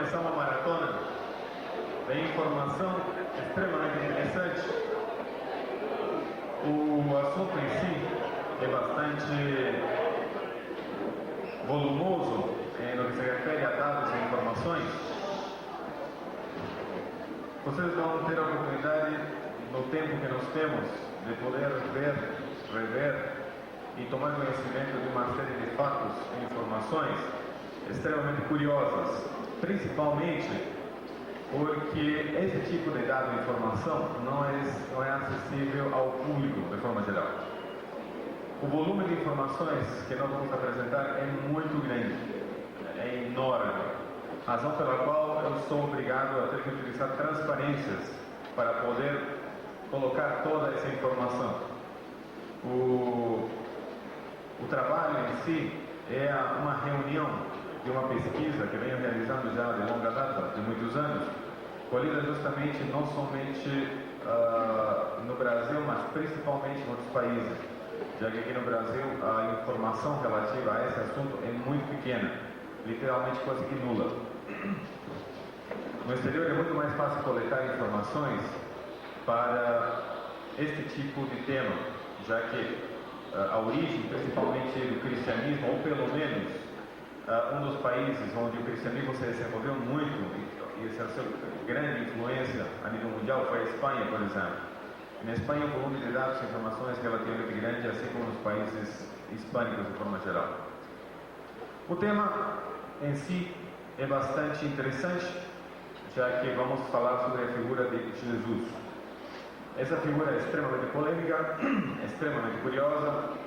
começar uma maratona de informação extremamente interessante. O assunto em si é bastante volumoso no que se refere a dados e informações. Vocês vão ter a oportunidade, no tempo que nós temos, de poder ver, rever e tomar conhecimento de uma série de fatos e informações extremamente curiosas, principalmente porque esse tipo de dado e informação não é acessível ao público de forma geral. O volume de informações que nós vamos apresentar é muito grande, é enorme, razão pela qual eu sou obrigado a ter que utilizar transparências para poder colocar toda essa informação. O trabalho em si é uma reunião de uma pesquisa que venho realizando já de longa data, de muitos anos, colhida justamente não somente no Brasil, mas principalmente em outros países, já que aqui no Brasil a informação relativa a esse assunto é muito pequena, literalmente quase que nula. No exterior é muito mais fácil coletar informações para este tipo de tema, já que a origem, principalmente do cristianismo, ou pelo menos um dos países onde o cristianismo se desenvolveu muito e exerceu grande influência a nível mundial foi a Espanha, por exemplo. Na Espanha o volume de dados e informações é relativamente grande, assim como nos países hispânicos de forma geral. O tema em si é bastante interessante, já que vamos falar sobre a figura de Jesus. Essa figura é extremamente polêmica, extremamente curiosa.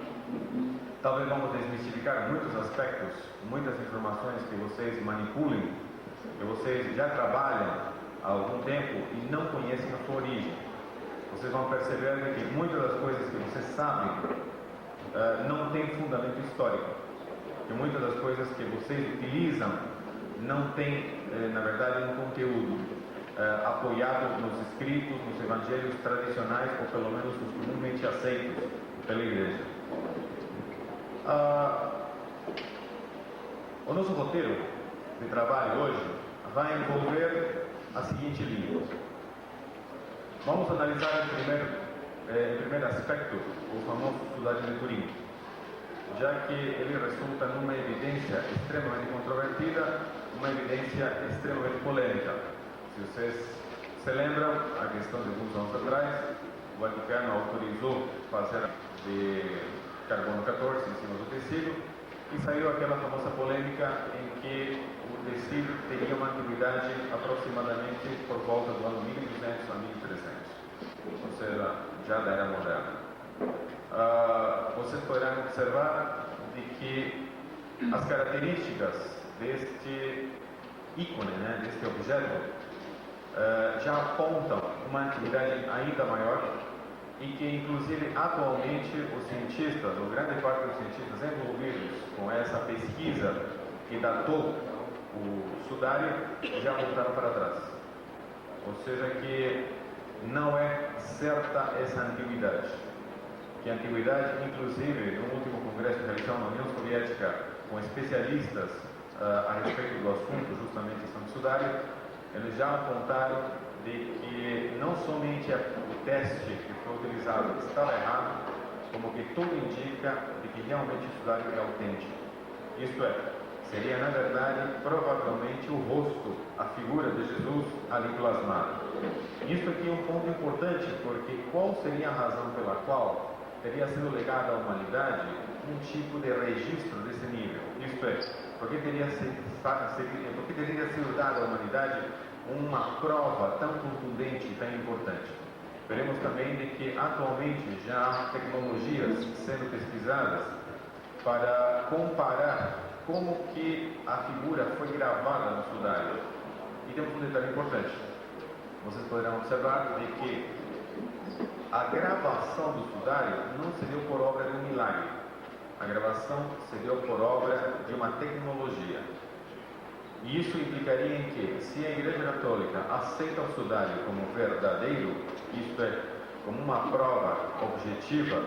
Talvez vamos desmistificar muitos aspectos, muitas informações que vocês manipulem, que vocês já trabalham há algum tempo e não conhecem a sua origem. Vocês vão perceber que muitas das coisas que vocês sabem não têm fundamento histórico. Que muitas das coisas que vocês utilizam não têm, na verdade, um conteúdo apoiado nos escritos, nos evangelhos tradicionais, ou pelo menos os comumente aceitos pela igreja. O nosso roteiro de trabalho hoje vai envolver a seguinte linha. Vamos analisar em primeiro aspecto o famoso Cidade de Turim, já que ele resulta numa evidência extremamente controvertida, uma evidência extremamente polêmica. Se vocês se lembram, a questão de alguns anos atrás, o Vaticano autorizou fazer de carbono 14 em cima do tecido e saiu aquela famosa polêmica em que o tecido teria uma antiguidade aproximadamente por volta do ano 1200 a 1300, ou seja, já da era moderna. Vocês poderão observar de que as características deste ícone, deste objeto, já apontam uma antiguidade ainda maior e que, inclusive, atualmente os cientistas, ou grande parte dos cientistas envolvidos com essa pesquisa que datou o sudário, já voltaram para trás. Ou seja, que não é certa essa antiguidade. Que a antiguidade, inclusive, no último congresso realizado na União Soviética com especialistas a respeito do assunto, justamente questão do sudário, eles já apontaram de que não somente o teste que foi utilizado estava errado, como que tudo indica de que realmente o sudário é autêntico. Isto é, seria na verdade provavelmente o rosto, a figura de Jesus ali plasmado. Isso aqui é um ponto importante, porque qual seria a razão pela qual teria sido legado à humanidade um tipo de registro desse nível? Isto é, porque teria sido dada à humanidade uma prova tão contundente e tão importante. Veremos também de que atualmente já há tecnologias sendo pesquisadas para comparar como que a figura foi gravada no sudário. E temos um detalhe importante. Vocês poderão observar de que a gravação do sudário não se deu por obra de um milagre. A gravação se deu por obra de uma tecnologia. E isso implicaria em que, se a Igreja Católica aceita o sudário como verdadeiro, isto é, como uma prova objetiva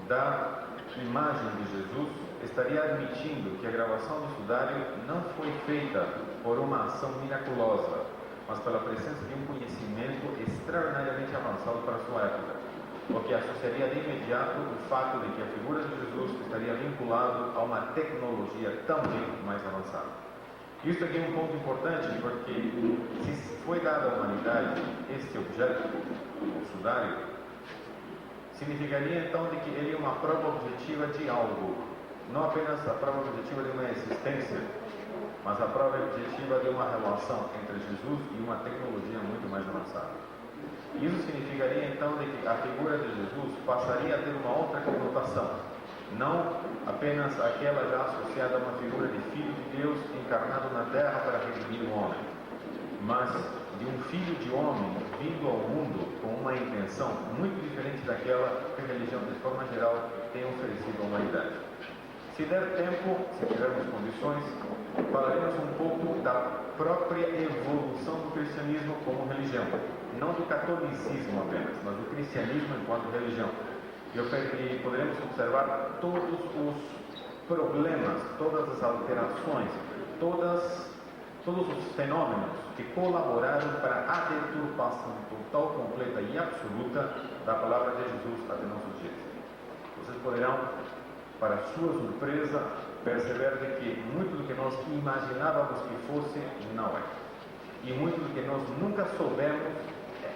da imagem de Jesus, estaria admitindo que a gravação do sudário não foi feita por uma ação miraculosa, mas pela presença de um conhecimento extraordinariamente avançado para a sua época, o que associaria de imediato o fato de que a figura de Jesus estaria vinculado a uma tecnologia também mais avançada. Isso aqui é um ponto importante, porque se foi dado à humanidade este objeto, o sudário, significaria então de que ele é uma prova objetiva de algo, não apenas a prova objetiva de uma existência, mas a prova objetiva de uma relação entre Jesus e uma tecnologia muito mais avançada. Isso significaria então de que a figura de Jesus passaria a ter uma outra conotação, não apenas aquela já associada a uma figura de Filho de Deus encarnado na terra para redimir o homem, mas de um Filho de homem vindo ao mundo com uma intenção muito diferente daquela que a religião, de forma geral, tem oferecido à humanidade. Se der tempo, se tivermos condições, falaremos um pouco da própria evolução do cristianismo como religião, não do catolicismo apenas, mas do cristianismo enquanto religião. E poderemos observar todos os problemas, todas as alterações, todos os fenômenos que colaboraram para a deturpação total, completa e absoluta da palavra de Jesus até nossos dias. Vocês poderão, para sua surpresa, perceber de que muito do que nós imaginávamos que fosse, não é. E muito do que nós nunca soubemos, é.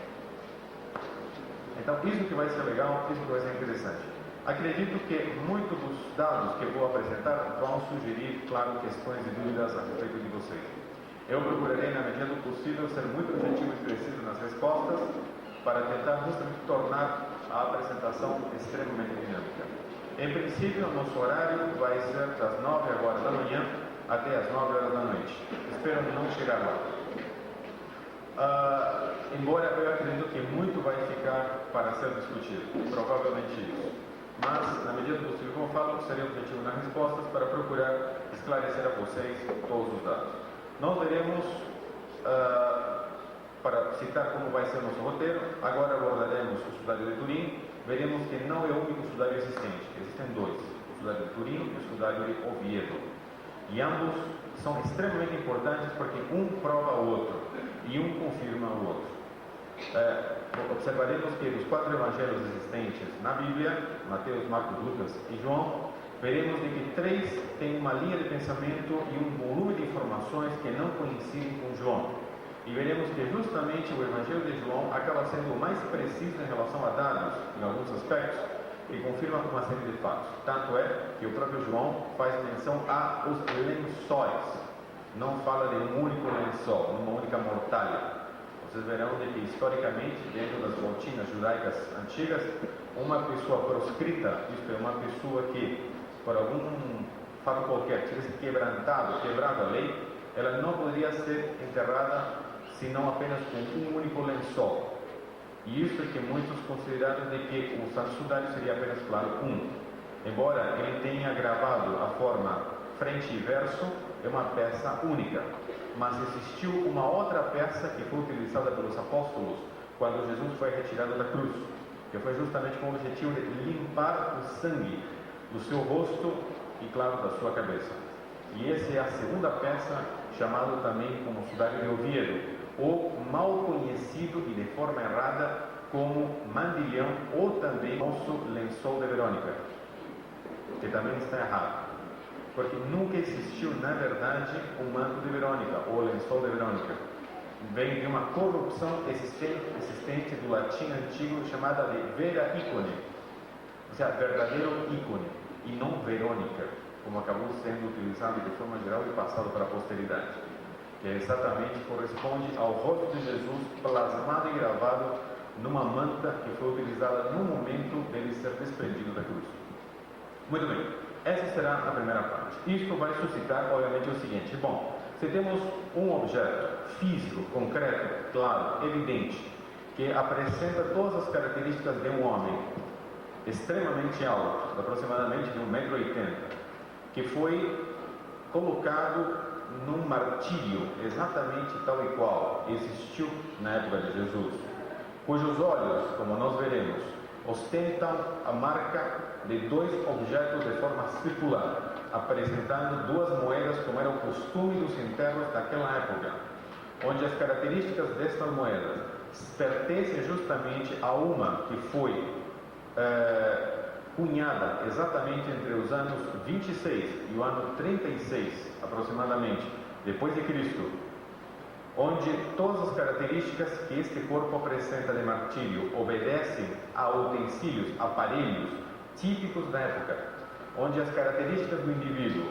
Então, isso que vai ser legal, isso que vai ser interessante. Acredito que muitos dos dados que vou apresentar vão sugerir, claro, questões e dúvidas a respeito de vocês. Eu procurarei, na medida do possível, ser muito objetivo e preciso nas respostas para tentar justamente tornar a apresentação extremamente dinâmica. Em princípio, o nosso horário vai ser das 9 horas da manhã até as 9 horas da noite. Espero não chegar lá. Embora eu acredito que muito vai ficar para ser discutido, provavelmente isso. Mas, na medida do possível, como eu falo, serei objetivo nas respostas para procurar esclarecer a vocês todos os dados. Nós veremos, para citar como vai ser o nosso roteiro, agora abordaremos o sudário de Turim. Veremos que não é o único sudário existente, existem dois, o sudário de Turim e o sudário de Oviedo. E ambos são extremamente importantes porque um prova o outro e um confirma o outro. Observaremos que dos 4 evangelhos existentes na Bíblia, Mateus, Marcos, Lucas e João, veremos de que 3 têm uma linha de pensamento e um volume de informações que não coincidem com João. E veremos que justamente o Evangelho de João acaba sendo o mais preciso em relação a dados, em alguns aspectos, e confirma uma série de fatos. Tanto é que o próprio João faz menção aos lençóis, não fala de um único lençol, numa única mortalha. Vocês verão de que, historicamente, dentro das rotinas judaicas antigas, uma pessoa proscrita, isto é, uma pessoa que, por algum fato qualquer, tivesse quebrado a lei, ela não poderia ser enterrada senão apenas com um único lençol. E isso é que muitos consideraram de que o Santo Sudário seria apenas, claro, um. Embora ele tenha gravado a forma frente e verso, é uma peça única. Mas existiu uma outra peça que foi utilizada pelos apóstolos quando Jesus foi retirado da cruz, que foi justamente com o objetivo de limpar o sangue do seu rosto e, claro, da sua cabeça. E essa é a segunda peça, chamada também como sudário de Oviedo, ou mal conhecido e de forma errada como mandilhão, ou também nosso lençol de Verônica, que também está errado, porque nunca existiu, na verdade, o manto de Verônica, ou lençol de Verônica. Vem de uma corrupção existente do latim antigo chamada de vera ícone, ou seja, verdadeiro ícone, e não Verônica, como acabou sendo utilizado de forma geral e passado para a posteridade, que exatamente corresponde ao rosto de Jesus plasmado e gravado numa manta que foi utilizada no momento dele ser desprendido da cruz. Muito bem, essa será a primeira parte. Isto vai suscitar, obviamente, o seguinte: bom, se temos um objeto físico, concreto, claro, evidente, que apresenta todas as características de um homem extremamente alto, aproximadamente de 1,80 m, que foi colocado num martírio exatamente tal e qual existiu na época de Jesus, cujos olhos, como nós veremos, ostentam a marca de dois objetos de forma circular, apresentando duas moedas como era o costume dos enterros daquela época, onde as características destas moedas pertencem justamente a uma que foi cunhada exatamente entre os anos 26 e o ano 36, aproximadamente, depois de Cristo, onde todas as características que este corpo apresenta de martírio obedecem a utensílios, aparelhos típicos da época, onde as características do indivíduo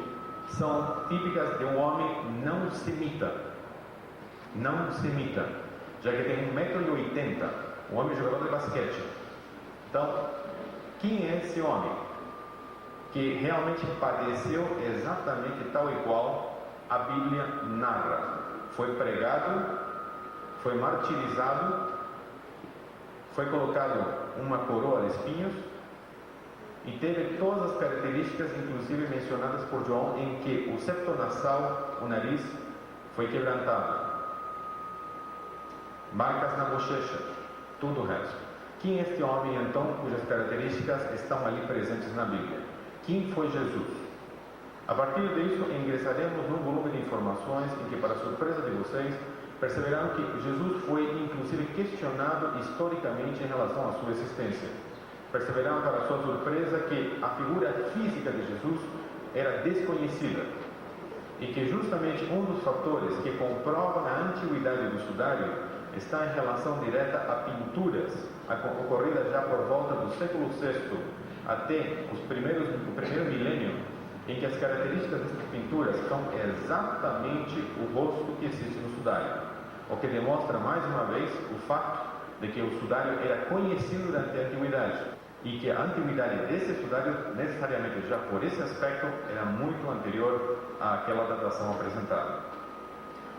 são típicas de um homem não semita, já que tem 1,80 m, um homem jogador de basquete. Então, quem é esse homem que realmente padeceu exatamente tal e qual a Bíblia narra? Foi pregado, foi martirizado, foi colocado uma coroa de espinhos e teve todas as características, inclusive mencionadas por João, em que o septo nasal, o nariz, foi quebrantado, marcas na bochecha, tudo o resto. Quem é este homem, então, cujas características estão ali presentes na Bíblia? Quem foi Jesus? A partir disso, ingressaremos num volume de informações em que, para surpresa de vocês, perceberão que Jesus foi, inclusive, questionado historicamente em relação à sua existência. Perceberão, para sua surpresa, que a figura física de Jesus era desconhecida e que justamente um dos fatores que comprovam a antiguidade do sudário está em relação direta a pinturas ocorridas já por volta do século VI até o primeiro milênio, em que as características dessas pinturas são exatamente o rosto que existe no sudário, o que demonstra mais uma vez o fato de que o sudário era conhecido durante a antiguidade e que a antiguidade desse sudário, necessariamente já por esse aspecto, era muito anterior àquela datação apresentada.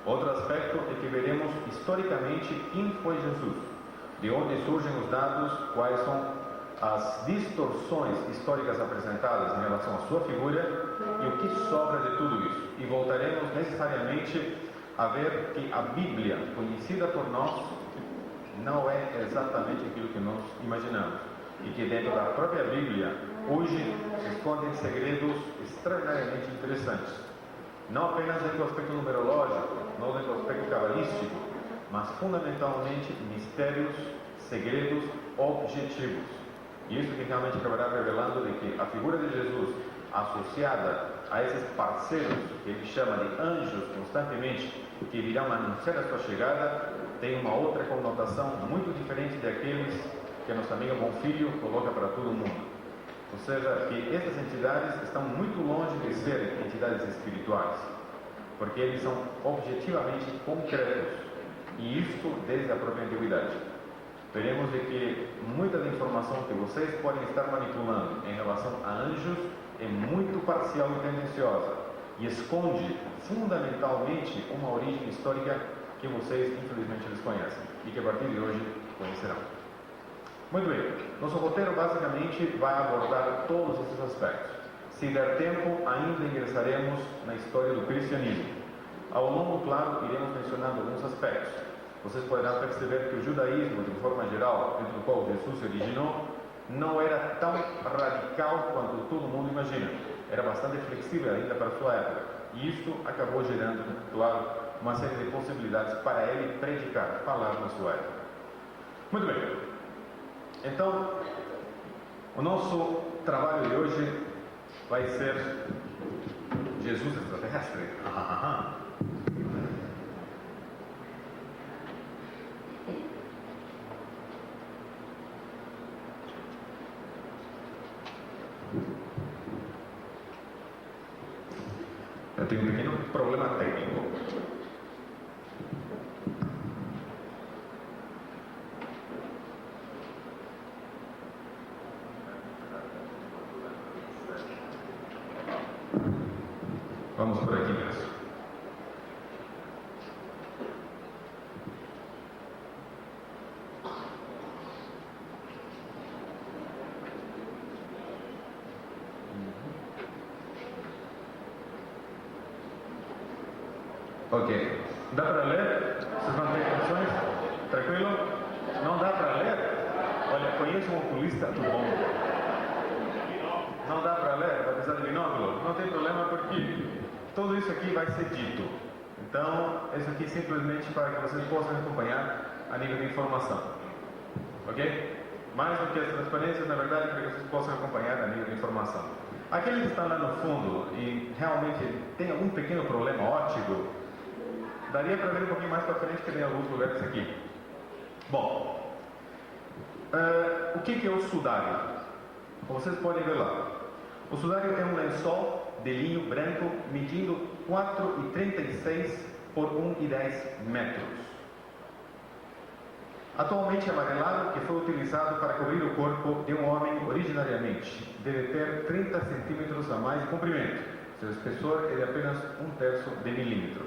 Outro aspecto é que veremos historicamente quem foi Jesus, de onde surgem os dados, quais são as distorções históricas apresentadas em relação à sua figura e o que sobra de tudo isso. E voltaremos necessariamente a ver que a Bíblia, conhecida por nós, não é exatamente aquilo que nós imaginamos. E que dentro da própria Bíblia, hoje, se escondem segredos extraordinariamente interessantes. Não apenas dentro do aspecto numerológico, não dentro do aspecto cabalístico, mas fundamentalmente mistérios, segredos objetivos. E isso que realmente acabará revelando de que a figura de Jesus, associada a esses parceiros, que ele chama de anjos constantemente, que virão anunciar a sua chegada, tem uma outra conotação muito diferente daqueles que nosso amigo Bonfilho coloca para todo mundo. Ou seja, que essas entidades estão muito longe de serem entidades espirituais, porque eles são objetivamente concretos, e isto desde a própria antiguidade. Veremos de que muita da informação que vocês podem estar manipulando em relação a anjos é muito parcial e tendenciosa, e esconde fundamentalmente uma origem histórica que vocês infelizmente desconhecem, e que a partir de hoje conhecerão. Muito bem, nosso roteiro basicamente vai abordar todos esses aspectos. Se der tempo, ainda ingressaremos na história do cristianismo. Ao longo, claro, iremos mencionando alguns aspectos. Vocês poderão perceber que o judaísmo, de forma geral, dentro do qual Jesus se originou, não era tão radical quanto todo mundo imagina. Era bastante flexível ainda para a sua época. E isso acabou gerando, claro, uma série de possibilidades para ele predicar, falar na sua época. Muito bem. Então, o nosso trabalho de hoje vai ser Jesus extraterrestre. Eu tenho um pequeno problema técnico. Vamos por aqui mesmo. Ok. Dá para ler? Vocês vão ter condições? Tranquilo? Não dá para ler? Olha, conheço um oculista do bom. Não dá para ler, vai precisar de binóculo? Não tem problema, porque tudo isso aqui vai ser dito. Então, isso aqui simplesmente para que vocês possam acompanhar a nível de informação. Ok? Mais do que as transparências, na verdade, para que vocês possam acompanhar a nível de informação. Aqueles que estão lá no fundo e realmente tem algum pequeno problema óptico, daria para ver um pouquinho mais para frente, que tem alguns lugares aqui. Bom, o que é o sudário? Como vocês podem ver lá, o sudário é um lençol de linho branco medindo 4,36 por 1,10 metros. Atualmente amarelado, que foi utilizado para cobrir o corpo de um homem originariamente. Deve ter 30 centímetros a mais de comprimento. Seu espessor é de apenas 1/3 de milímetro.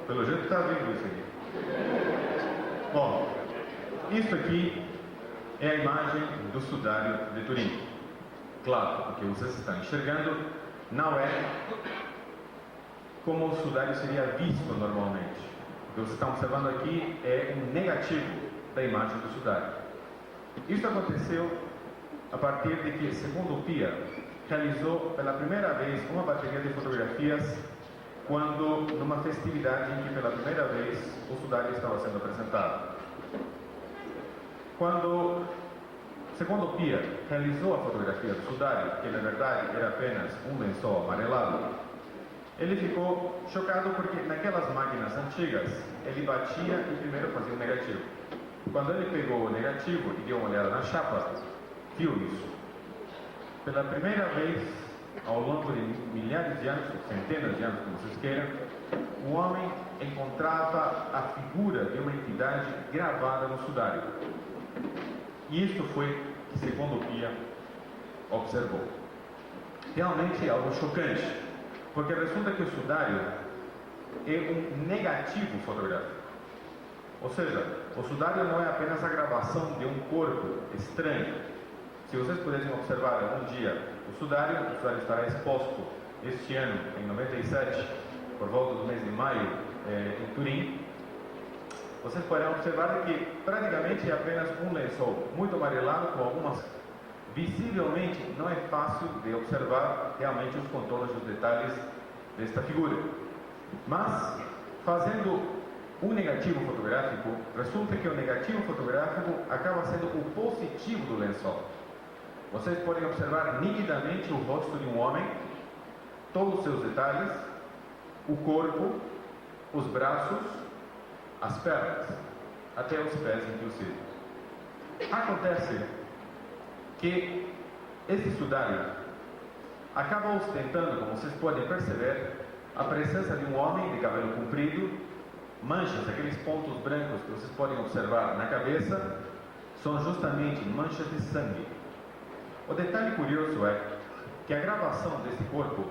Pelo jeito está vindo isso aqui. Bom, isso aqui é a imagem do sudário de Turim. Claro, o que vocês estão enxergando não é como o sudário seria visto normalmente. O que vocês estão observando aqui é um negativo da imagem do sudário. Isso aconteceu a partir de que, segundo Pia, realizou pela primeira vez uma bateria de fotografias quando, numa festividade em que pela primeira vez o sudário estava sendo apresentado. Quando, segundo Pia, realizou a fotografia do sudário, que na verdade era apenas um lençol amarelado, ele ficou chocado porque naquelas máquinas antigas ele batia e primeiro fazia um negativo. Quando ele pegou o negativo e deu uma olhada na chapa, viu isso. Pela primeira vez, ao longo de milhares de anos, centenas de anos, como vocês queiram, o homem encontrava a figura de uma entidade gravada no sudário. E isto foi que, segundo Pia, observou. Realmente é algo chocante, porque resulta que o sudário é um negativo fotográfico. Ou seja, o sudário não é apenas a gravação de um corpo estranho. Se vocês pudessem observar algum dia o sudário estará exposto este ano, em 97, por volta do mês de maio, em Turim. Vocês poderão observar que praticamente é apenas um lençol muito amarelado com algumas... Visivelmente não é fácil de observar realmente os contornos e os detalhes desta figura. Mas, fazendo um negativo fotográfico, resulta que o negativo fotográfico acaba sendo o positivo do lençol. Vocês podem observar nitidamente o rosto de um homem, todos os seus detalhes, o corpo, os braços, as pernas, até os pés inclusive. Acontece que esse sudário acaba ostentando, como vocês podem perceber, a presença de um homem de cabelo comprido, manchas, aqueles pontos brancos que vocês podem observar na cabeça, são justamente manchas de sangue. O detalhe curioso é que a gravação desse corpo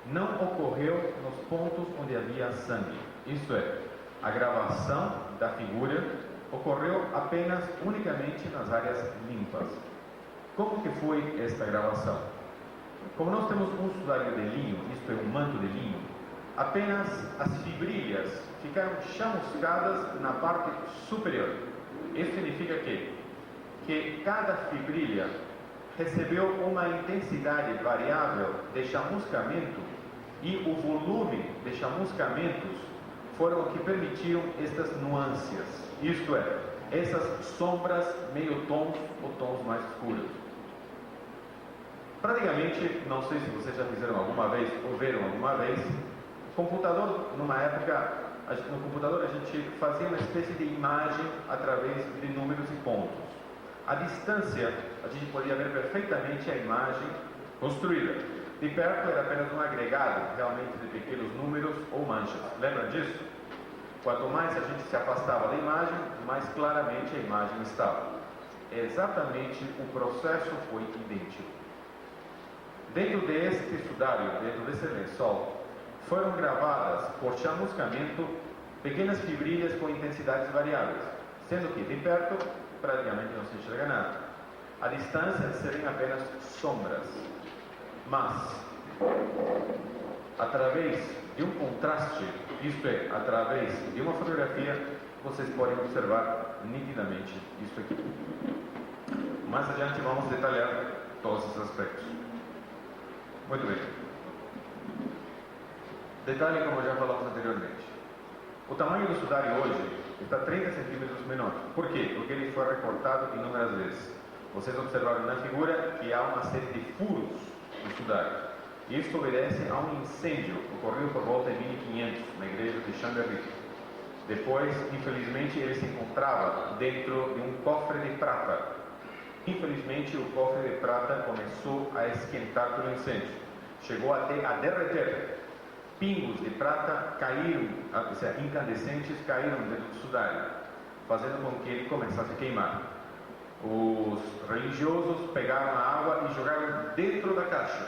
não ocorreu nos pontos onde havia sangue. Isto é, a gravação da figura ocorreu apenas, unicamente nas áreas limpas. Como que foi esta gravação? Como nós temos um sudário de linho, isto é, um manto de linho, apenas as fibrilhas ficaram chamuscadas na parte superior. Isso significa que cada fibrilha recebeu uma intensidade variável de chamuscamento e o volume de chamuscamentos foram o que permitiram estas nuances, isto é, essas sombras meio tons ou tons mais escuros. Praticamente, não sei se vocês já fizeram alguma vez ou viram alguma vez, computador, numa época, no computador a gente fazia uma espécie de imagem através de números e pontos. À distância, a gente podia ver perfeitamente a imagem construída. De perto era apenas um agregado, realmente, de pequenos números ou manchas. Lembra disso? Quanto mais a gente se afastava da imagem, mais claramente a imagem estava. exatamente o processo foi idêntico. Dentro deste sudário, dentro desse lençol, foram gravadas por chamuscamento pequenas fibrilhas com intensidades variáveis, sendo que de perto praticamente não se enxerga nada. À distância seriam apenas sombras, mas através de um contraste, isto é, através de uma fotografia, vocês podem observar nitidamente isso aqui. Mais adiante vamos detalhar todos esses aspectos. Muito bem. Detalhe como já falamos anteriormente. O tamanho do sudário hoje está 30 centímetros menor. Por quê? Porque ele foi recortado inúmeras vezes. Vocês observaram na figura que há uma série de furos no sudário. Isso obedece a um incêndio ocorrido por volta de 1500 na igreja de Chambéry. Depois, infelizmente, ele se encontrava dentro de um cofre de prata. Infelizmente, o cofre de prata começou a esquentar pelo incêndio. Chegou até a derreter. Pingos de prata caíram, incandescentes caíram dentro do sudário, fazendo com que ele começasse a queimar. Os religiosos pegaram a água e jogaram dentro da caixa.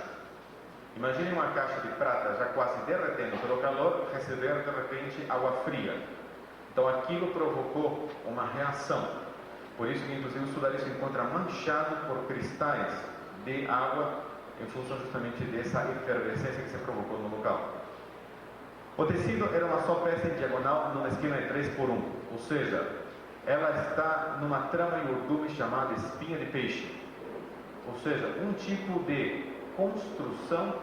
Imaginem uma caixa de prata já quase derretendo pelo calor, receber de repente água fria. Então aquilo provocou uma reação. Por isso que inclusive o sudário se encontra manchado por cristais de água em função justamente dessa efervescência que se provocou no local. O tecido era uma só peça em diagonal numa esquina de 3x1, ou seja, ela está numa trama em urdume chamada espinha de peixe, ou seja, um tipo de construção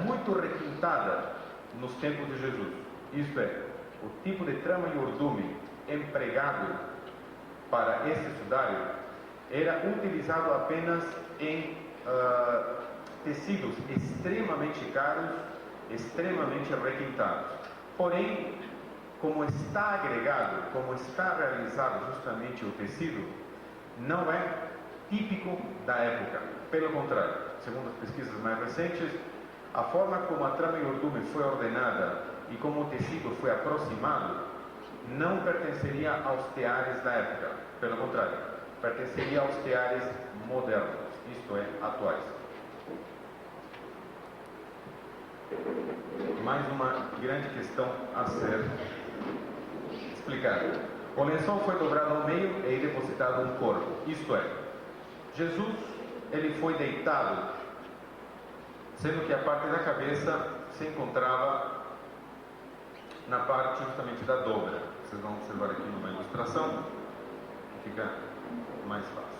muito requintada nos tempos de Jesus. Isto é, o tipo de trama em urdume empregado para este sudário era utilizado apenas em tecidos extremamente caros, extremamente requintados. Porém, como está agregado, como está realizado justamente o tecido, não é típico da época. Pelo contrário, segundo as pesquisas mais recentes, a forma como a trama em urdume foi ordenada e como o tecido foi aproximado não pertenceria aos teares da época. Pelo contrário, pertenceria aos teares modernos, isto é, atuais. Mais uma grande questão a ser explicada. O lençol foi dobrado ao meio e depositado um corpo, isto é, Jesus, ele foi deitado, sendo que a parte da cabeça se encontrava na parte justamente da dobra. Vocês vão observar aqui numa ilustração, fica mais fácil.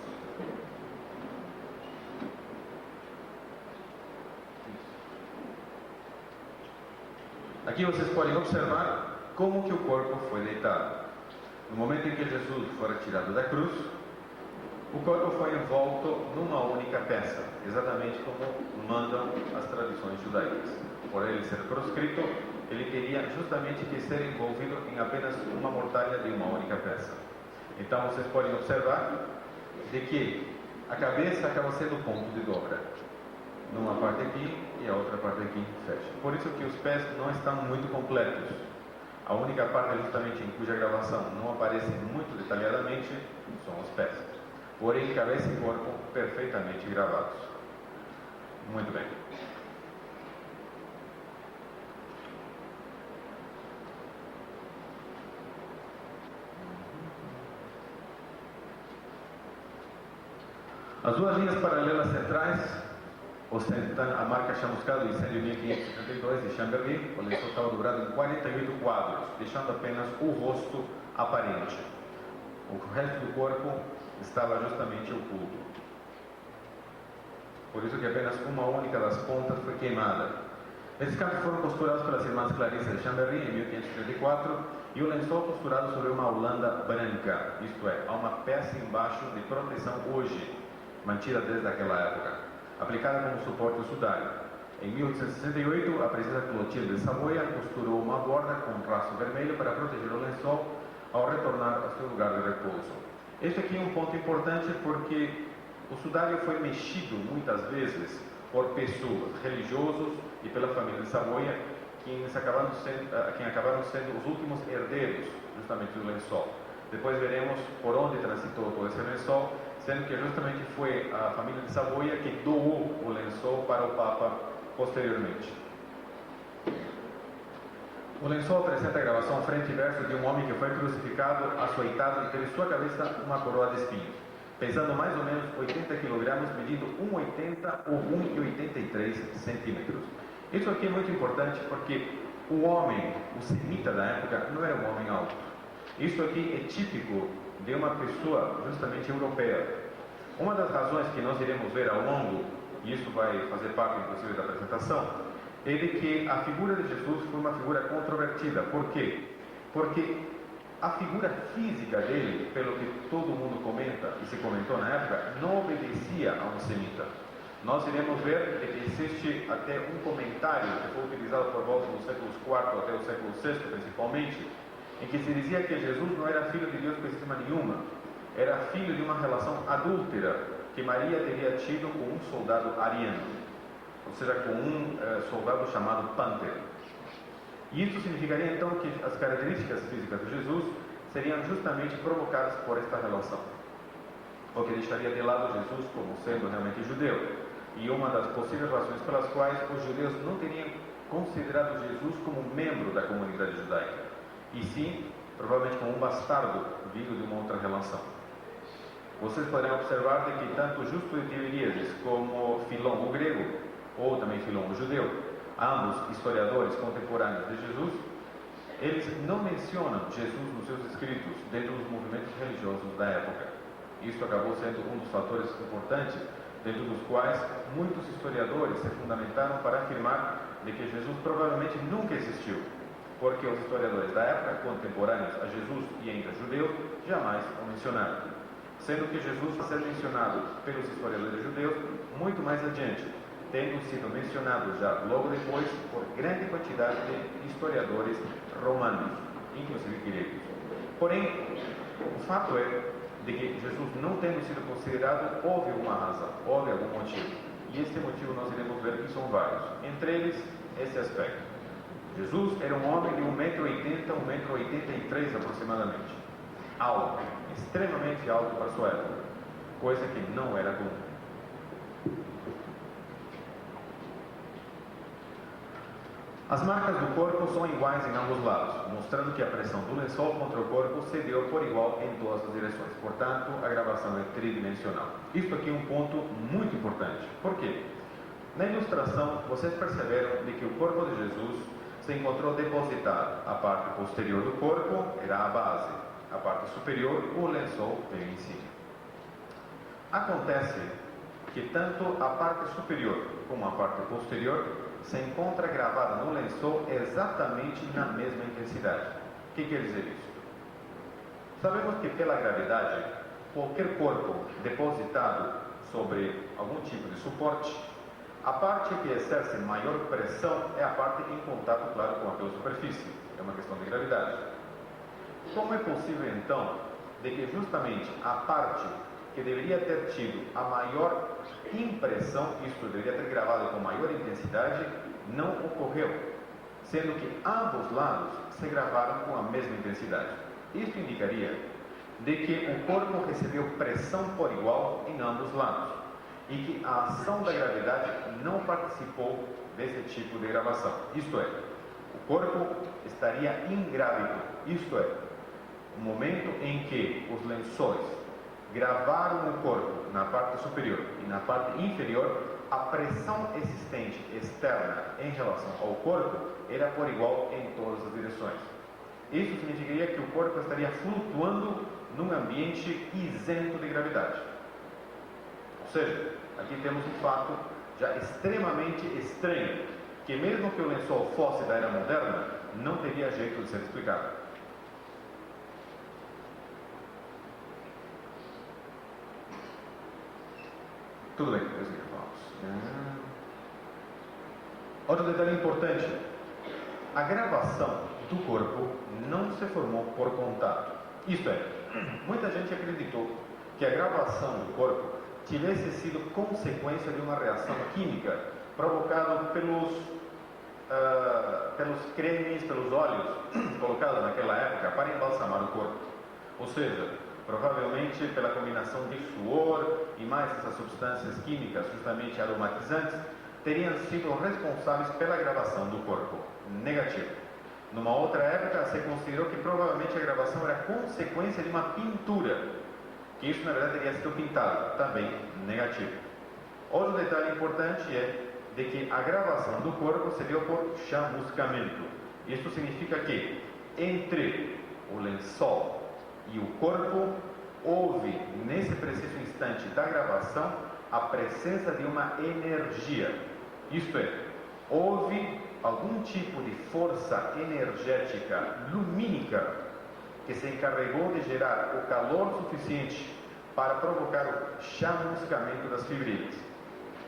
Aqui vocês podem observar como que o corpo foi deitado. No momento em que Jesus foi retirado da cruz, o corpo foi envolto numa única peça, exatamente como mandam as tradições judaicas. Por ele ser proscrito, ele teria justamente que ser envolvido em apenas uma mortalha de uma única peça. Então vocês podem observar de que a cabeça acaba sendo o ponto de dobra. Numa parte aqui e a outra parte aqui fecha. Por isso que os pés não estão muito completos. A única parte justamente em cuja gravação não aparece muito detalhadamente são os pés. Porém, cabeça e corpo perfeitamente gravados. Muito bem. As duas linhas paralelas centrais ostentam a marca chamuscada do incêndio 1572 de Chambéry. O lençol estava dobrado em 48 quadros, deixando apenas o rosto aparente. O resto do corpo estava justamente oculto. Por isso que apenas uma única das pontas foi queimada. Esses cabos foram costurados pelas irmãs Clarissa de Chambéry em 1534 e o lençol costurado sobre uma holanda branca, isto é, há uma peça embaixo de proteção hoje, mantida desde aquela época, aplicada como suporte ao sudário. Em 1868, a princesa Clotilde de Savoia costurou uma borda com um traço vermelho para proteger o lençol ao retornar ao seu lugar de repouso. Este aqui é um ponto importante porque o sudário foi mexido muitas vezes por pessoas, religiosos e pela família de Savoia, quem acabaram sendo os últimos herdeiros justamente do lençol. Depois veremos por onde transitou todo esse lençol, sendo que justamente foi a família de Savoia que doou o lençol para o Papa posteriormente. O lençol apresenta a gravação frente e verso de um homem que foi crucificado, açoitado e teve sua cabeça uma coroa de espinhos, pesando mais ou menos 80 kg, medindo 1,80 ou 1,83 centímetros. Isso aqui é muito importante porque o homem, o semita da época, não era um homem alto. Isso aqui é típico de uma pessoa justamente europeia. Uma das razões que nós iremos ver ao longo, e isso vai fazer parte inclusive da apresentação, é de que a figura de Jesus foi uma figura controvertida. Por quê? Porque a figura física dele, pelo que todo mundo comenta e se comentou na época, não obedecia a um semita. Nós iremos ver que existe até um comentário que foi utilizado por volta dos séculos IV até o século VI, principalmente, em que se dizia que Jesus não era filho de Deus por cima nenhuma, era filho de uma relação adúltera que Maria teria tido com um soldado ariano, ou seja, com um soldado chamado Panther. E isso significaria então que as características físicas de Jesus seriam justamente provocadas por esta relação, o que deixaria de lado Jesus como sendo realmente judeu. E uma das possíveis razões pelas quais os judeus não teriam considerado Jesus como membro da comunidade judaica, e sim, provavelmente como um bastardo vindo de uma outra relação. Vocês poderão observar de que tanto Justo de Tiberíades como Filon o grego, ou também Filon o judeu, ambos historiadores contemporâneos de Jesus, eles não mencionam Jesus nos seus escritos dentro dos movimentos religiosos da época. Isso acabou sendo um dos fatores importantes, dentro dos quais muitos historiadores se fundamentaram para afirmar de que Jesus provavelmente nunca existiu, porque os historiadores da época, contemporâneos a Jesus e ainda judeus, jamais o mencionaram, sendo que Jesus vai ser mencionado pelos historiadores judeus muito mais adiante, tendo sido mencionado já logo depois por grande quantidade de historiadores romanos, inclusive gregos. Porém, o fato é de que Jesus não tendo sido considerado, houve uma razão, houve algum motivo. E esse motivo nós iremos ver que são vários. Entre eles, esse aspecto. Jesus era um homem de 1,80 m, 1,83 m aproximadamente. Alto, extremamente alto para sua época, coisa que não era comum. As marcas do corpo são iguais em ambos lados, mostrando que a pressão do lençol contra o corpo se deu por igual em todas as direções. Portanto, a gravação é tridimensional. Isto aqui é um ponto muito importante. Por quê? Na ilustração, vocês perceberam de que o corpo de Jesus se encontrou depositado. A parte posterior do corpo era a base, a parte superior, o lençol veio em cima. Acontece que tanto a parte superior como a parte posterior se encontra gravada no lençol exatamente na mesma intensidade. O que quer dizer isso? Sabemos que pela gravidade, qualquer corpo depositado sobre algum tipo de suporte, a parte que exerce maior pressão é a parte em contato, claro, com aquela superfície. É uma questão de gravidade. Como é possível, então, de que justamente a parte que deveria ter tido a maior impressão, isto deveria ter gravado com maior intensidade, não ocorreu, sendo que ambos lados se gravaram com a mesma intensidade? Isso indicaria de que o corpo recebeu pressão por igual em ambos lados e que a ação da gravidade não participou desse tipo de gravação. Isto é, o corpo estaria ingrávido, isto é, o momento em que os lençóis gravaram o corpo na parte superior e na parte inferior, a pressão existente externa em relação ao corpo era por igual em todas as direções. Isso significaria que o corpo estaria flutuando num ambiente isento de gravidade. Ou seja, aqui temos um fato já extremamente estranho, que mesmo que o lençol fosse da era moderna, não teria jeito de ser explicado. Tudo bem, meus irmãos. Outro detalhe importante: a gravação do corpo não se formou por contato. Isto é, muita gente acreditou que a gravação do corpo tivesse sido consequência de uma reação química provocada pelos cremes, pelos óleos colocados naquela época para embalsamar o corpo. Ou seja, provavelmente pela combinação de suor e mais essas substâncias químicas justamente aromatizantes, teriam sido responsáveis pela gravação do corpo. Negativo. Numa outra época, se considerou que provavelmente a gravação era consequência de uma pintura, que isso na verdade teria sido pintado. Também negativo. Outro detalhe importante é de que a gravação do corpo se deu por chamuscamento. Isso significa que entre o lençol e o corpo houve, nesse preciso instante da gravação, a presença de uma energia. Isto é, houve algum tipo de força energética lumínica que se encarregou de gerar o calor suficiente para provocar o chamuscamento das fibrilhas.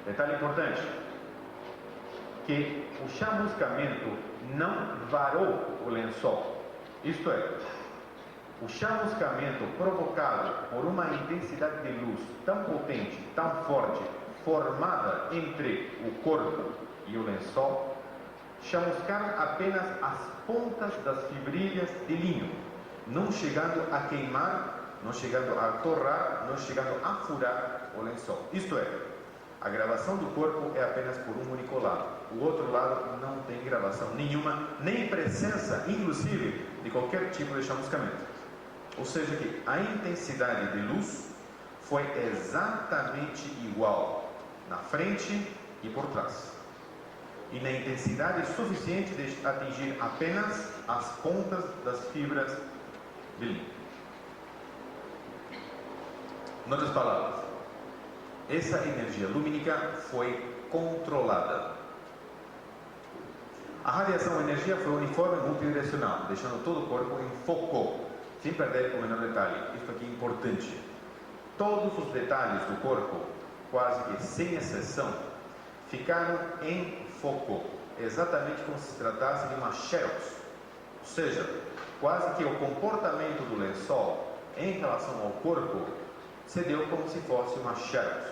Detalhe importante, que o chamuscamento não varou o lençol. Isto é, o chamuscamento provocado por uma intensidade de luz tão potente, tão forte, formada entre o corpo e o lençol, chamuscaram apenas as pontas das fibrilhas de linho, não chegando a queimar, não chegando a torrar, não chegando a furar o lençol. Isto é, a gravação do corpo é apenas por um único lado. O outro lado não tem gravação nenhuma, nem presença, inclusive, de qualquer tipo de chamuscamento. Ou seja, que a intensidade de luz foi exatamente igual na frente e por trás. E na intensidade suficiente de atingir apenas as pontas das fibras de linho. Em outras palavras, essa energia lumínica foi controlada. A radiação energia foi uniforme e multidirecional, deixando todo o corpo em foco, sem perder o menor detalhe. Isso aqui é importante. Todos os detalhes do corpo, quase que sem exceção, ficaram em foco, exatamente como se tratasse de uma xerox. Ou seja, quase que o comportamento do lençol em relação ao corpo se deu como se fosse uma xerox,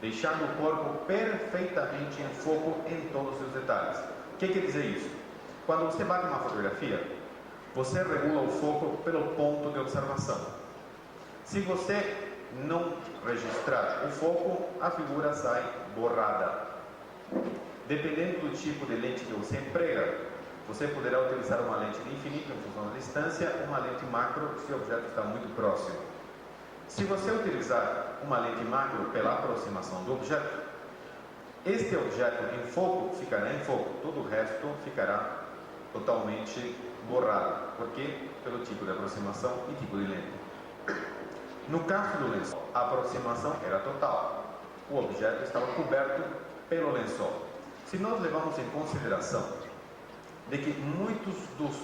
deixando o corpo perfeitamente em foco em todos os seus detalhes. O que quer dizer isso? Quando você bate uma fotografia, você regula o foco pelo ponto de observação. Se você não registrar o foco, a figura sai borrada. Dependendo do tipo de lente que você emprega, você poderá utilizar uma lente de infinito em função da distância, uma lente macro se o objeto está muito próximo. Se você utilizar uma lente macro pela aproximação do objeto, este objeto em foco ficará em foco, todo o resto ficará totalmente borrado. Por quê? Pelo tipo de aproximação e tipo de lente. No caso do lençol, a aproximação era total. O objeto estava coberto pelo lençol. Se nós levamos em consideração de que muitos dos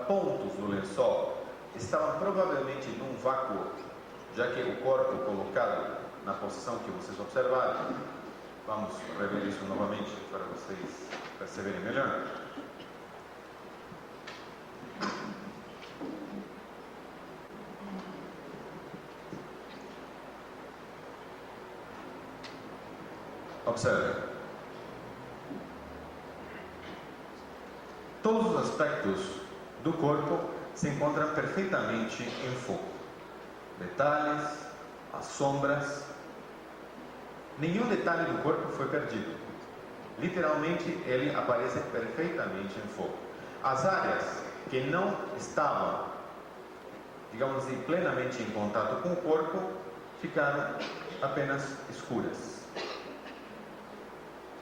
pontos do lençol estavam provavelmente num vácuo, já que o corpo colocado na posição que vocês observaram, vamos rever isso novamente para vocês perceberem melhor. Observe. Todos os aspectos do corpo se encontram perfeitamente em foco. Detalhes, as sombras. Nenhum detalhe do corpo foi perdido. Literalmente, ele aparece perfeitamente em foco. As áreas que não estavam, digamos assim, plenamente em contato com o corpo, ficaram apenas escuras.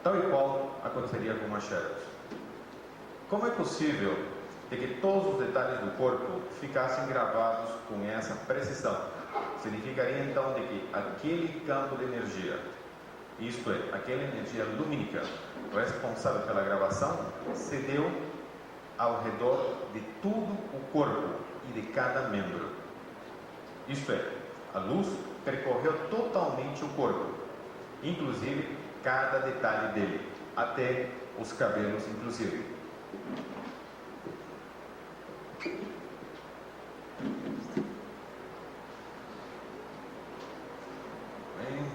Tal e qual aconteceria com uma xerox. Como é possível de que todos os detalhes do corpo ficassem gravados com essa precisão? Significaria então de que aquele campo de energia, isto é, aquela energia lumínica responsável pela gravação, se deu ao redor de todo o corpo e de cada membro. Isto é, a luz percorreu totalmente o corpo, inclusive cada detalhe dele, até os cabelos inclusive. Bem.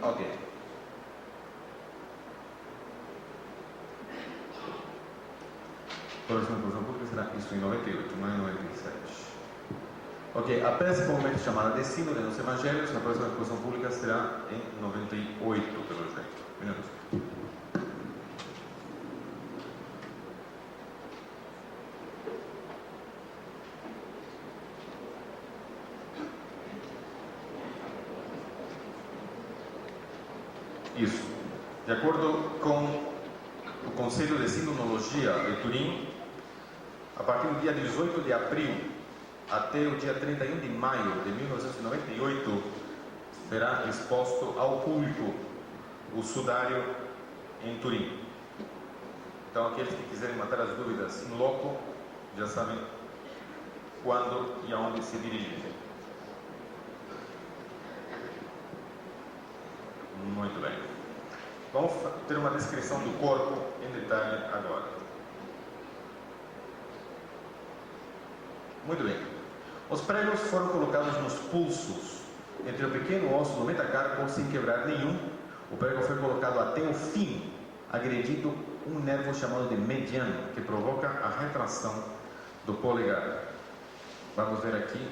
Ok. Próxima exposição pública será isso em 98, não em 97. Ok, a peça comumente chamada de Sínodo nos Evangelhos, na próxima exposição pública será em 98, pelo jeito. Minutos. Isso. De acordo com o Conselho de Sinologia de Turim, a partir do dia 18 de abril até o dia 31 de maio de 1998, será exposto ao público o sudário em Turim. Então, aqueles que quiserem matar as dúvidas em loco, já sabem quando e aonde se dirigir. Muito bem. Vamos ter uma descrição do corpo em detalhe agora. Muito bem. Os pregos foram colocados nos pulsos, entre o pequeno osso do metacarpo, sem quebrar nenhum. O prego foi colocado até o fim, agredindo um nervo chamado de mediano, que provoca a retração do polegar. Vamos ver aqui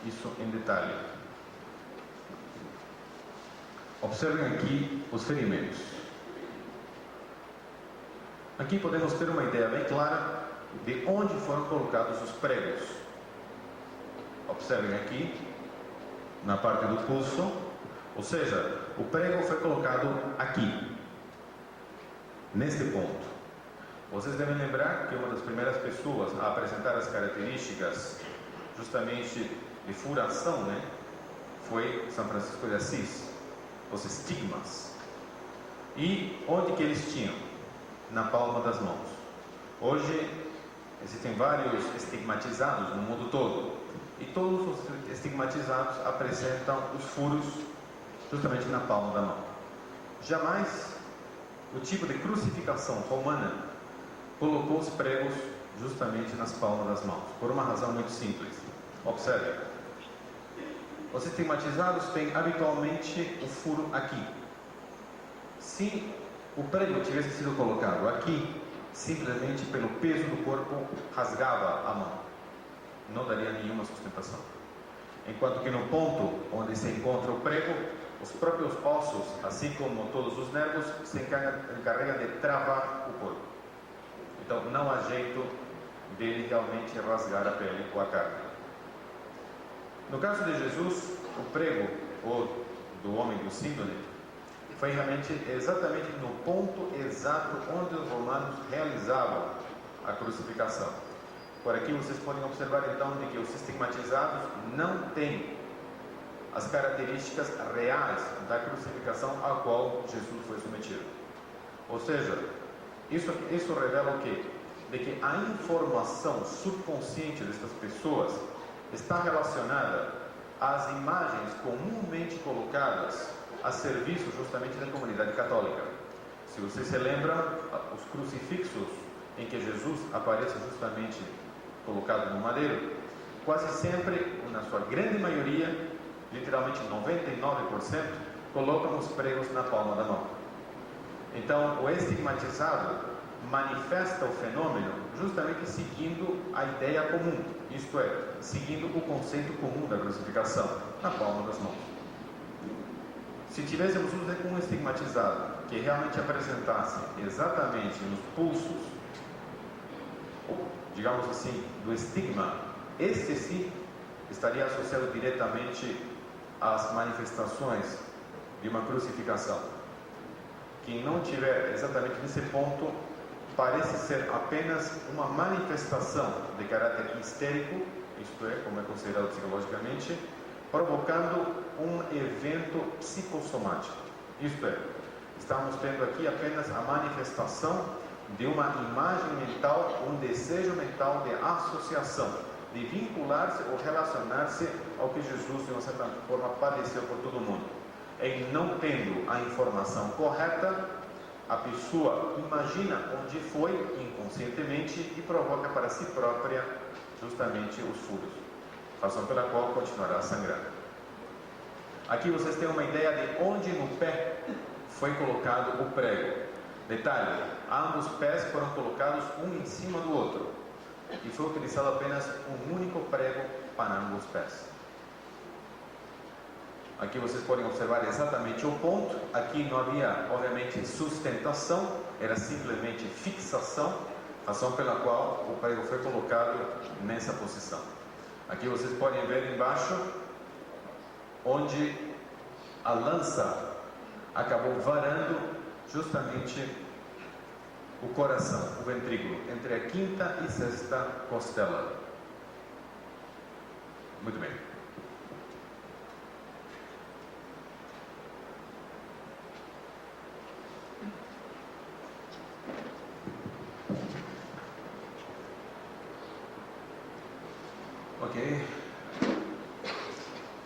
isso em detalhe. Observem aqui os ferimentos. Aqui podemos ter uma ideia bem clara de onde foram colocados os pregos. Observem aqui, na parte do pulso, ou seja, o prego foi colocado aqui, neste ponto. Vocês devem lembrar que uma das primeiras pessoas a apresentar as características justamente de furação, foi São Francisco de Assis, os estigmas. E onde que eles tinham? Na palma das mãos. Hoje existem vários estigmatizados no mundo todo, e todos os estigmatizados apresentam os furos justamente na palma da mão. Jamais o tipo de crucificação romana colocou os pregos justamente nas palmas das mãos, por uma razão muito simples. Observe, os estigmatizados têm habitualmente o furo aqui. Se o prego tivesse sido colocado aqui, simplesmente pelo peso do corpo rasgava a mão, não daria nenhuma sustentação. Enquanto que no ponto onde se encontra o prego, os próprios ossos, assim como todos os nervos, se encarregam de travar o corpo. Então não há jeito dele realmente rasgar a pele ou a carne. No caso de Jesus, o prego, ou do homem do síndrome, foi realmente exatamente no ponto exato onde os romanos realizavam a crucificação. Por aqui vocês podem observar então de que os estigmatizados não têm as características reais da crucificação a qual Jesus foi submetido. Ou seja, isso revela o quê? De que a informação subconsciente destas pessoas está relacionada às imagens comumente colocadas a serviço justamente da comunidade católica. Se vocês se lembram, os crucifixos em que Jesus aparece justamente colocado no madeiro, quase sempre, na sua grande maioria, literalmente 99%, colocam os pregos na palma da mão. Então, o estigmatizado manifesta o fenômeno justamente seguindo a ideia comum, isto é, seguindo o conceito comum da crucificação, na palma das mãos. Se tivéssemos um estigmatizado que realmente apresentasse exatamente nos pulsos, digamos assim, do estigma, este sim estaria associado diretamente às manifestações de uma crucificação. Quem não tiver exatamente nesse ponto, parece ser apenas uma manifestação de caráter histérico, isto é, como é considerado psicologicamente, provocando um evento psicossomático. Isto é, estamos tendo aqui apenas a manifestação de uma imagem mental, um desejo mental de associação, de vincular-se ou relacionar-se ao que Jesus, de uma certa forma, padeceu por todo o mundo. Em não tendo a informação correta, a pessoa imagina onde foi inconscientemente e provoca para si própria justamente os furos, razão pela qual continuará a sangrar. Aqui vocês têm uma ideia de onde no pé foi colocado o prego. Detalhe, ambos pés foram colocados um em cima do outro e foi utilizado apenas um único prego para ambos pés. Aqui vocês podem observar exatamente o ponto. Aqui não havia, obviamente, sustentação, era simplesmente fixação, razão pela qual o prego foi colocado nessa posição. Aqui vocês podem ver embaixo onde a lança acabou varando justamente o coração, o ventrículo, entre a quinta e sexta costela. Muito bem. Ok.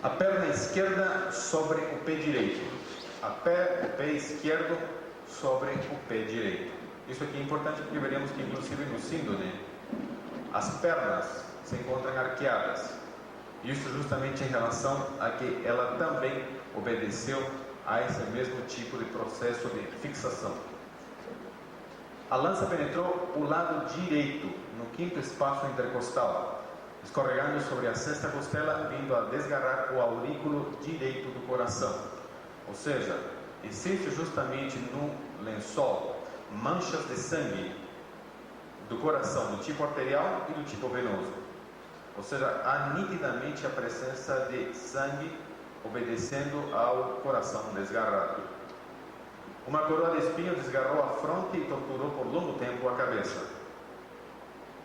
A perna esquerda sobre o pé direito. O pé esquerdo sobre o pé direito. Isso aqui é importante porque veremos que inclusive no síndrome as pernas se encontram arqueadas. Isso justamente em relação a que ela também obedeceu a esse mesmo tipo de processo de fixação. A lança penetrou o lado direito, no quinto espaço intercostal, escorregando sobre a sexta costela, vindo a desgarrar o aurículo direito do coração. Ou seja, existe justamente no lençol manchas de sangue do coração do tipo arterial e do tipo venoso. Ou seja, há nitidamente a presença de sangue obedecendo ao coração desgarrado. Uma coroa de espinho desgarrou a fronte e torturou por longo tempo a cabeça.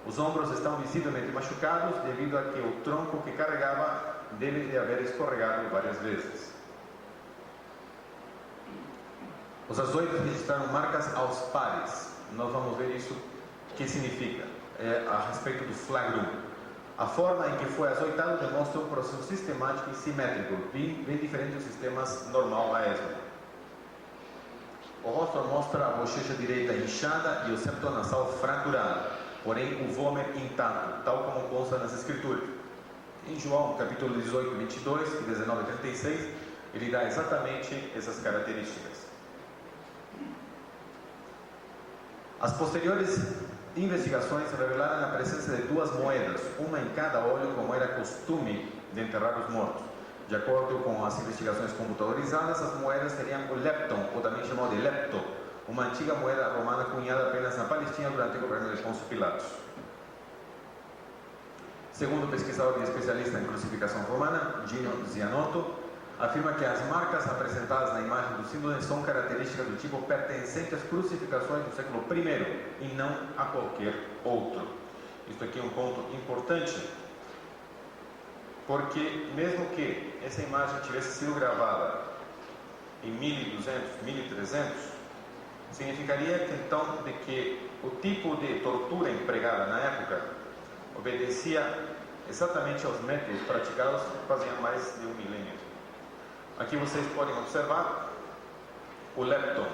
Os ombros estão visivelmente machucados devido a que o tronco que carregava deve de haver escorregado várias vezes. Os azoides registraram marcas aos pares. Nós vamos ver isso, o que significa, a respeito do flagrum. A forma em que foi azoitado demonstra um processo sistemático e simétrico, bem diferente dos sistemas normal a esmo. O rosto mostra a bochecha direita inchada e o septo nasal fraturado, porém o vômer intacto, tal como consta nas escrituras. Em João, capítulo 18, 22 e 19 a 36, ele dá exatamente essas características. As posteriores investigações revelaram a presença de duas moedas, uma em cada olho, como era costume de enterrar os mortos. De acordo com as investigações computadorizadas, as moedas seriam o lepton, ou também chamado de lepto, uma antiga moeda romana cunhada apenas na Palestina durante o governo de Pôncio Pilatos. Segundo o pesquisador e especialista em crucificação romana, Gino Zianotto, afirma que as marcas apresentadas na imagem do símbolo são características do tipo pertencente às crucificações do século I e não a qualquer outro. Isso aqui é um ponto importante, porque mesmo que essa imagem tivesse sido gravada em 1200, 1300, significaria que, então, de que o tipo de tortura empregada na época obedecia exatamente aos métodos praticados fazia mais de um milênio. Aqui vocês podem observar o lepton.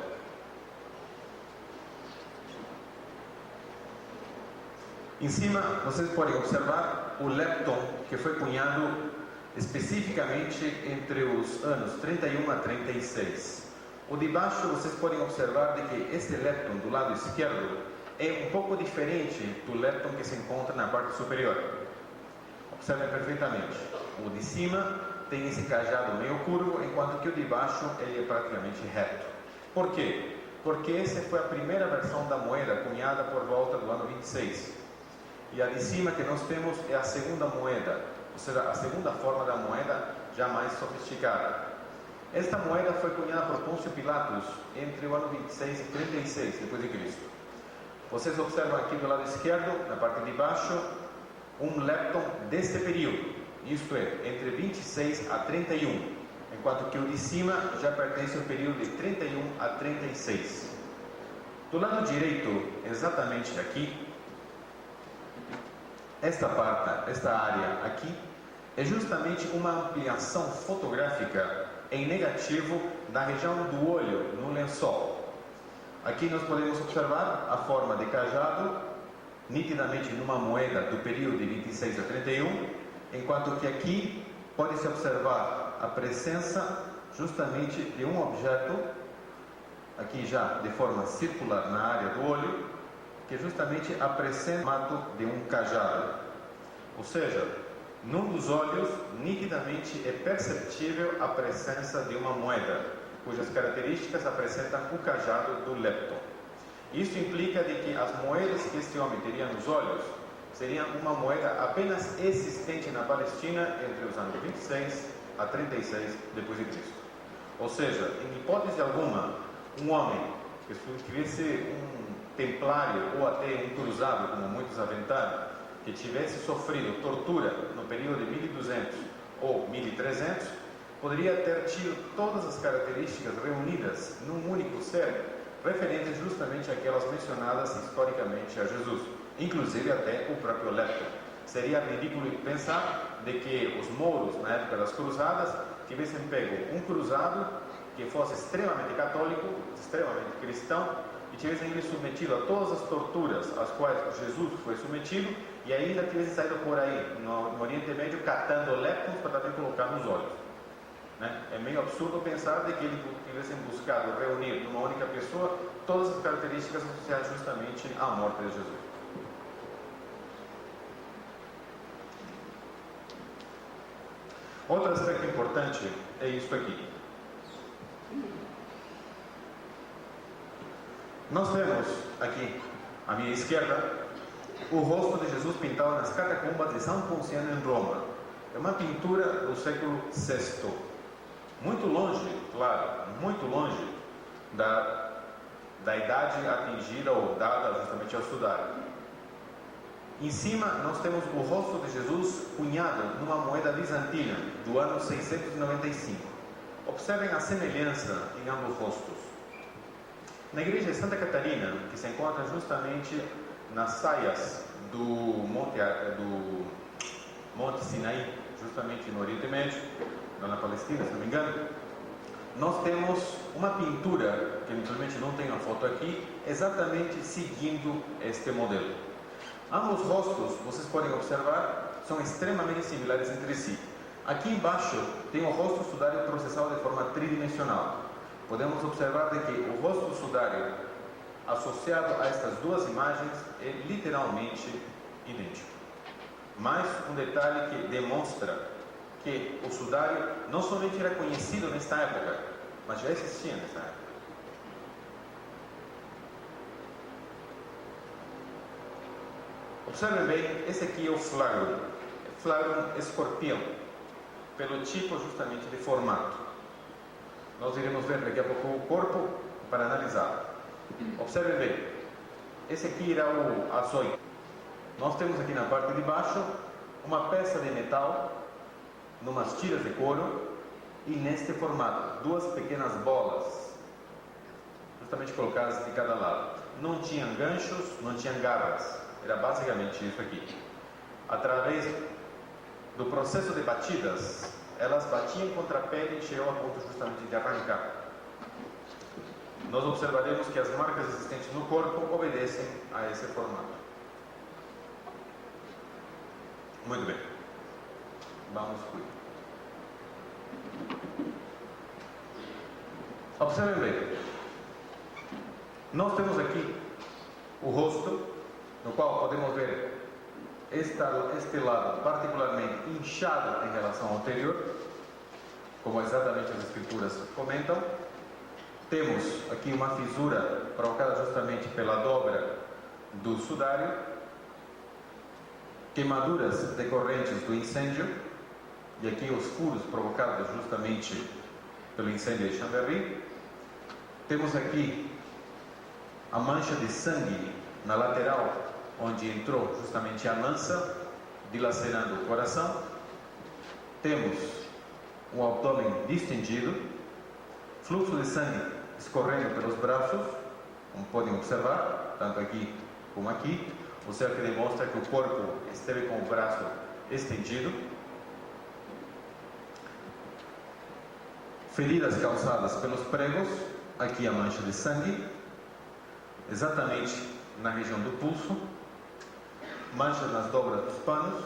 Em cima vocês podem observar o lepton, que foi cunhado especificamente entre os anos 31 a 36. O de baixo vocês podem observar de que este lepton do lado esquerdo é um pouco diferente do lepton que se encontra na parte superior. Observem perfeitamente. O de cima tem esse cajado meio curvo, enquanto que o de baixo ele é praticamente reto. Por quê? Porque essa foi a primeira versão da moeda cunhada por volta do ano 26. E a de cima que nós temos é a segunda moeda, ou seja, a segunda forma da moeda já mais sofisticada. Esta moeda foi cunhada por Pôncio Pilatos entre o ano 26 e 36 depois de Cristo. Vocês observam aqui do lado esquerdo, na parte de baixo, um lepton deste período. Isto é, entre 26 a 31, enquanto que o de cima já pertence ao período de 31 a 36. Do lado direito, exatamente aqui, esta área aqui, é justamente uma ampliação fotográfica em negativo da região do olho no lençol. Aqui nós podemos observar a forma de cajado, nitidamente numa moeda do período de 26 a 31, enquanto que aqui pode-se observar a presença justamente de um objeto aqui já de forma circular na área do olho, que justamente apresenta o formato de um cajado. Ou seja, num dos olhos, nitidamente é perceptível a presença de uma moeda, cujas características apresentam o cajado do lepton. Isso implica de que as moedas que este homem teria nos olhos seriam uma moeda apenas existente na Palestina entre os anos 26 a 36 depois de Cristo. Ou seja, em hipótese alguma, um homem que tivesse um templário ou até um cruzado, como muitos aventaram, que tivesse sofrido tortura no período de 1200 ou 1300, poderia ter tido todas as características reunidas num único ser, referentes justamente àquelas mencionadas historicamente a Jesus, inclusive até o próprio lepton. Seria ridículo pensar de que os mouros, na época das cruzadas, tivessem pego um cruzado que fosse extremamente católico, extremamente cristão, e tivessem ele submetido a todas as torturas às quais Jesus foi submetido, e ainda tivessem saído por aí no Oriente Médio catando leptons para também colocar nos olhos. É meio absurdo pensar de que eles tivessem buscado reunir numa única pessoa todas as características associadas justamente à morte de Jesus. Outro aspecto importante é isso aqui. Nós temos aqui, à minha esquerda, o rosto de Jesus pintado nas catacumbas de São Ponciano em Roma. É uma pintura do século VI. Muito longe, claro, muito longe da idade atingida ou dada justamente ao sudário. Em cima nós temos o rosto de Jesus cunhado numa moeda bizantina do ano 695. Observem a semelhança em ambos rostos. Na igreja de Santa Catarina, que se encontra justamente nas saias do Monte Sinaí, justamente no Oriente Médio, lá na Palestina, se não me engano, nós temos uma pintura, que infelizmente não tem a foto aqui, exatamente seguindo este modelo. Ambos rostos, vocês podem observar, são extremamente similares entre si. Aqui embaixo tem o rosto sudário processado de forma tridimensional. Podemos observar de que o rosto sudário associado a estas duas imagens é literalmente idêntico. Mais um detalhe que demonstra que o sudário não somente era conhecido nesta época, mas já existia nesta época. Observem bem, esse aqui é o flagrum. Flagrum escorpião, pelo tipo justamente de formato. Nós iremos ver daqui a pouco o corpo para analisar. Observem bem, esse aqui irá o açoite. Nós temos aqui na parte de baixo uma peça de metal, numas tiras de couro, e neste formato, duas pequenas bolas, justamente colocadas de cada lado. Não tinham ganchos, não tinham garras, era basicamente isso aqui. Através do processo de batidas, elas batiam contra a pele e chegou a ponto justamente de arrancar. Nós observaremos que as marcas existentes no corpo obedecem a esse formato. Muito bem. Vamos cuidar. Observem bem. Nós temos aqui o rosto, no qual podemos ver este lado particularmente inchado em relação ao anterior, como exatamente as escrituras comentam. Temos aqui uma fisura provocada justamente pela dobra do sudário, queimaduras decorrentes do incêndio, e aqui os furos provocados justamente pelo incêndio de Chambéry. Temos aqui a mancha de sangue na lateral, onde entrou justamente a lança, dilacerando o coração. Temos um abdômen distendido, fluxo de sangue escorrendo pelos braços, como podem observar, tanto aqui como aqui, o que demonstra que o corpo esteve com o braço estendido. Feridas causadas pelos pregos, aqui a mancha de sangue, exatamente na região do pulso, manchas nas dobras dos panos,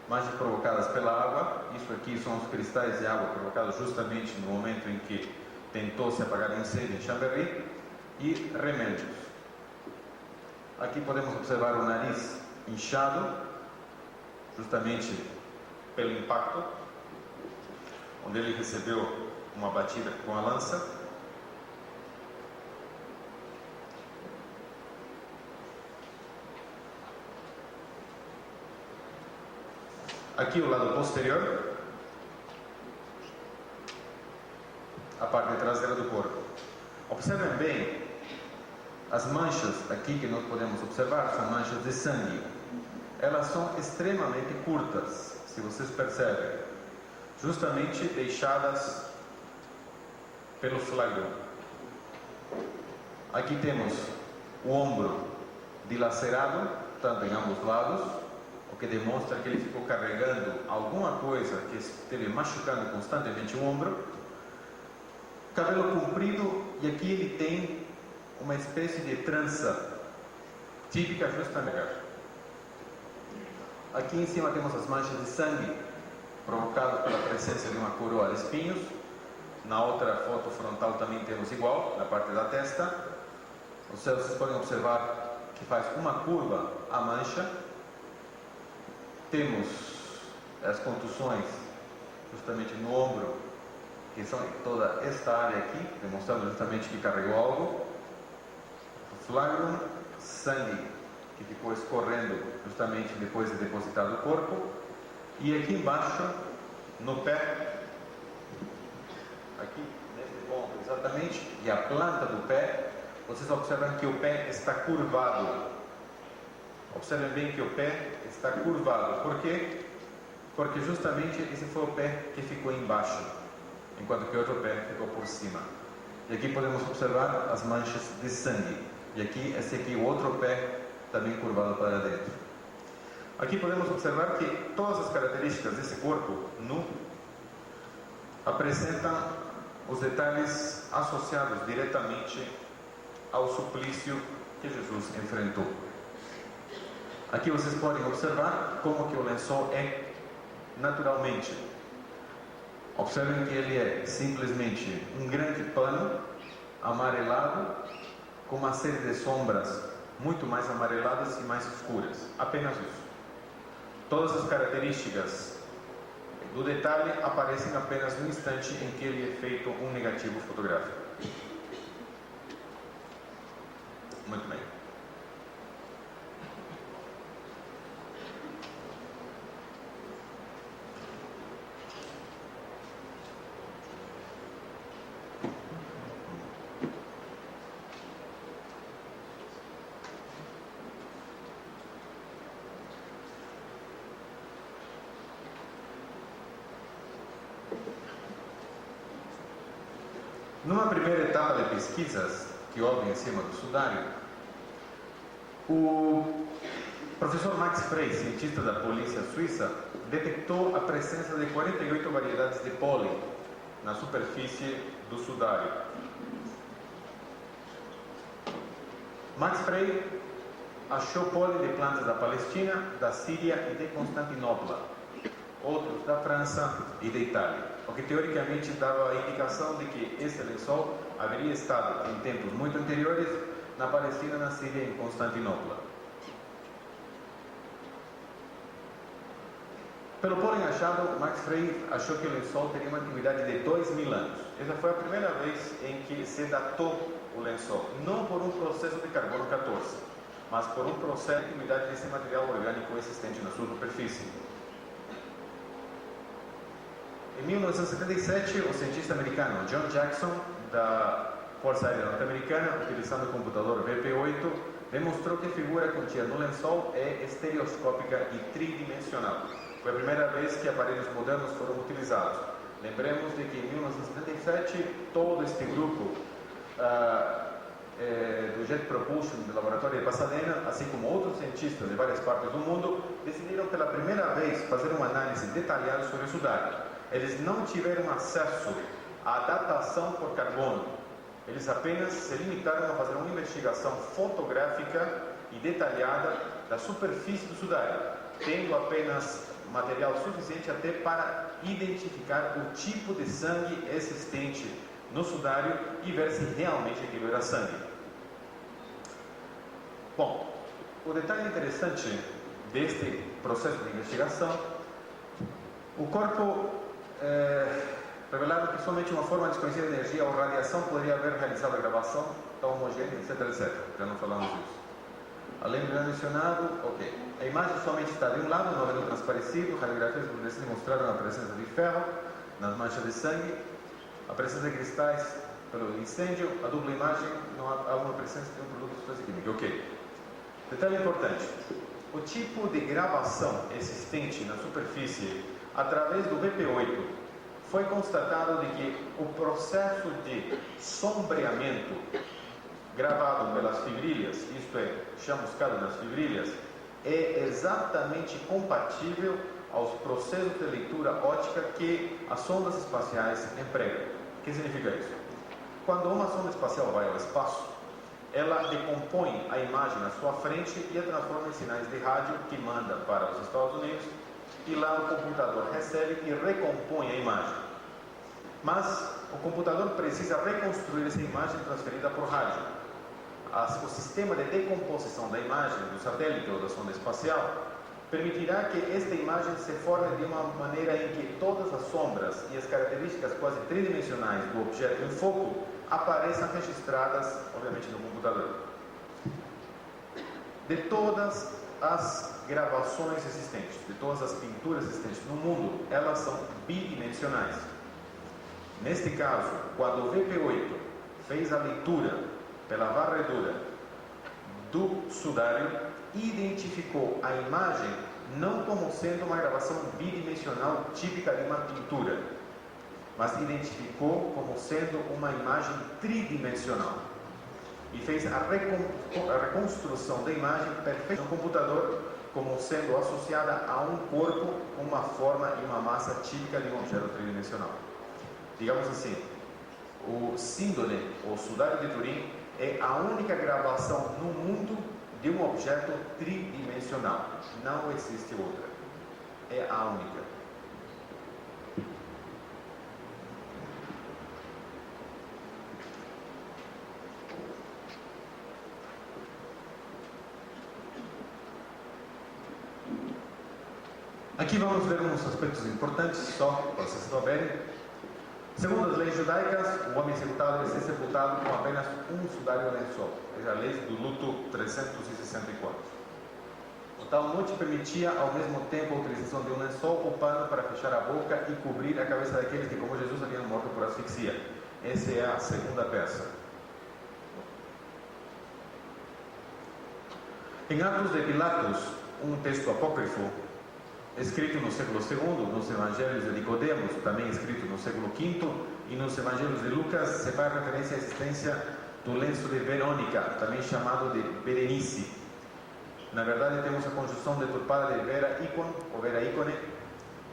manchas provocadas pela água. Isso aqui são os cristais de água provocados justamente no momento em que tentou se apagar o incêndio em Chambéry. e remendos. Aqui podemos observar o nariz inchado, justamente pelo impacto, onde ele recebeu uma batida com a lança. Aqui o lado posterior, a parte traseira do corpo. Observem bem, as manchas aqui que nós podemos observar são manchas de sangue. Elas são extremamente curtas, se vocês percebem, justamente deixadas pelo flagrum. Aqui temos o ombro dilacerado, tanto em ambos lados, o que demonstra que ele ficou carregando alguma coisa que esteve machucando constantemente o ombro. Cabelo comprido, e aqui ele tem uma espécie de trança típica justamente. Aqui em cima temos as manchas de sangue provocadas pela presença de uma coroa de espinhos. Na outra foto frontal também temos igual, na parte da testa. Vocês podem observar que faz uma curva a mancha. Temos as contusões justamente no ombro, que são toda esta área aqui, demonstrando justamente que carregou algo. Flagrum, sangue que ficou escorrendo justamente depois de depositado o corpo. E aqui embaixo, no pé, aqui nesse ponto exatamente, e a planta do pé, vocês observam que o pé está curvado. Observem bem que o pé está curvado. Por quê? Porque justamente esse foi o pé que ficou embaixo, enquanto que o outro pé ficou por cima. E aqui podemos observar as manchas de sangue. E aqui, esse aqui, o outro pé, também curvado para dentro. Aqui podemos observar que todas as características desse corpo nu apresentam os detalhes associados diretamente ao suplício que Jesus enfrentou. Aqui vocês podem observar como que o lençol é naturalmente. Observem que ele é simplesmente um grande pano amarelado com uma série de sombras muito mais amareladas e mais escuras. Apenas isso. Todas as características do detalhe aparecem apenas no instante em que ele é feito um negativo fotográfico. Muito bem. Numa primeira etapa de pesquisas que houve em cima do sudário, o professor Max Frey, cientista da polícia suíça, detectou a presença de 48 variedades de pólen na superfície do sudário. Max Frey achou pólen de plantas da Palestina, da Síria e de Constantinopla, outros da França e da Itália, o que teoricamente dava a indicação de que esse lençol haveria estado em tempos muito anteriores na Palestina, na Síria e em Constantinopla. Pelo pólen achado, Max Frey achou que o lençol teria uma antiguidade de 2000 anos. Essa foi a primeira vez em que se datou o lençol, não por um processo de carbono 14, mas por um processo de antiguidade desse material orgânico existente na sua superfície. Em 1977, o cientista americano John Jackson, da Força Aérea Norte-Americana, utilizando o computador VP-8, demonstrou que a figura contida no lençol é estereoscópica e tridimensional. Foi a primeira vez que aparelhos modernos foram utilizados. Lembremos de que em 1977, todo este grupo do Jet Propulsion do laboratório de Pasadena, assim como outros cientistas de várias partes do mundo, decidiram pela primeira vez fazer uma análise detalhada sobre o sudário. Eles não tiveram acesso à datação por carbono. Eles apenas se limitaram a fazer uma investigação fotográfica e detalhada da superfície do sudário, tendo apenas material suficiente até para identificar o tipo de sangue existente no sudário e ver se realmente aquilo era sangue. Bom, o detalhe interessante deste processo de investigação, o corpo revelava que somente uma forma desconhecida de energia ou radiação poderia haver realizado a gravação tão homogênea, etc, etc. Já não falamos disso. Além do mencionado, ok. A imagem somente está de um lado, não havendo transparecido, radiografias escurecidas mostraram a presença de ferro nas manchas de sangue, a presença de cristais pelo incêndio, a dupla imagem, não há alguma presença de um produto de substância química. Ok. Detalhe importante. O tipo de gravação existente na superfície através do VP8 foi constatado de que o processo de sombreamento gravado pelas fibrilhas, isto é, chamuscado nas fibrilhas, é exatamente compatível aos processos de leitura óptica que as sondas espaciais empregam. O que significa isso? Quando uma sonda espacial vai ao espaço, ela decompõe a imagem na sua frente e a transforma em sinais de rádio que manda para os Estados Unidos, e lá o computador recebe e recompõe a imagem. Mas o computador precisa reconstruir essa imagem transferida por rádio. O sistema de decomposição da imagem do satélite ou da sonda espacial permitirá que esta imagem se forme de uma maneira em que todas as sombras e as características quase tridimensionais do objeto em foco apareçam registradas, obviamente, no computador. De todas as gravações existentes, de todas as pinturas existentes no mundo, elas são bidimensionais. Neste caso, quando o VP8 fez a leitura pela varredura do sudário, identificou a imagem não como sendo uma gravação bidimensional típica de uma pintura, mas identificou como sendo uma imagem tridimensional e fez a reconstrução da imagem perfeita no computador como sendo associada a um corpo com uma forma e uma massa típica de um objeto tridimensional. Digamos assim, o síndone, ou sudário de Turim, é a única gravação no mundo de um objeto tridimensional. Não existe outra. É a única. Aqui vamos ver uns aspectos importantes, só para vocês saberem. Segundo as leis judaicas, o homem executado deve ser sepultado com apenas um sudário lençol. É a lei do luto 364. O Talmud permitia ao mesmo tempo a utilização de um lençol ou pano para fechar a boca e cobrir a cabeça daqueles que, como Jesus, haviam morto por asfixia. Essa é a segunda peça. Em Atos de Pilatos, um texto apócrifo, escrito no século II, nos Evangelhos de Nicodemos, também escrito no século V, e nos Evangelhos de Lucas, se faz referência à existência do lenço de Verônica, também chamado de Berenice. Na verdade, temos a conjunção deturpada de vera ícone, ou vera ícone,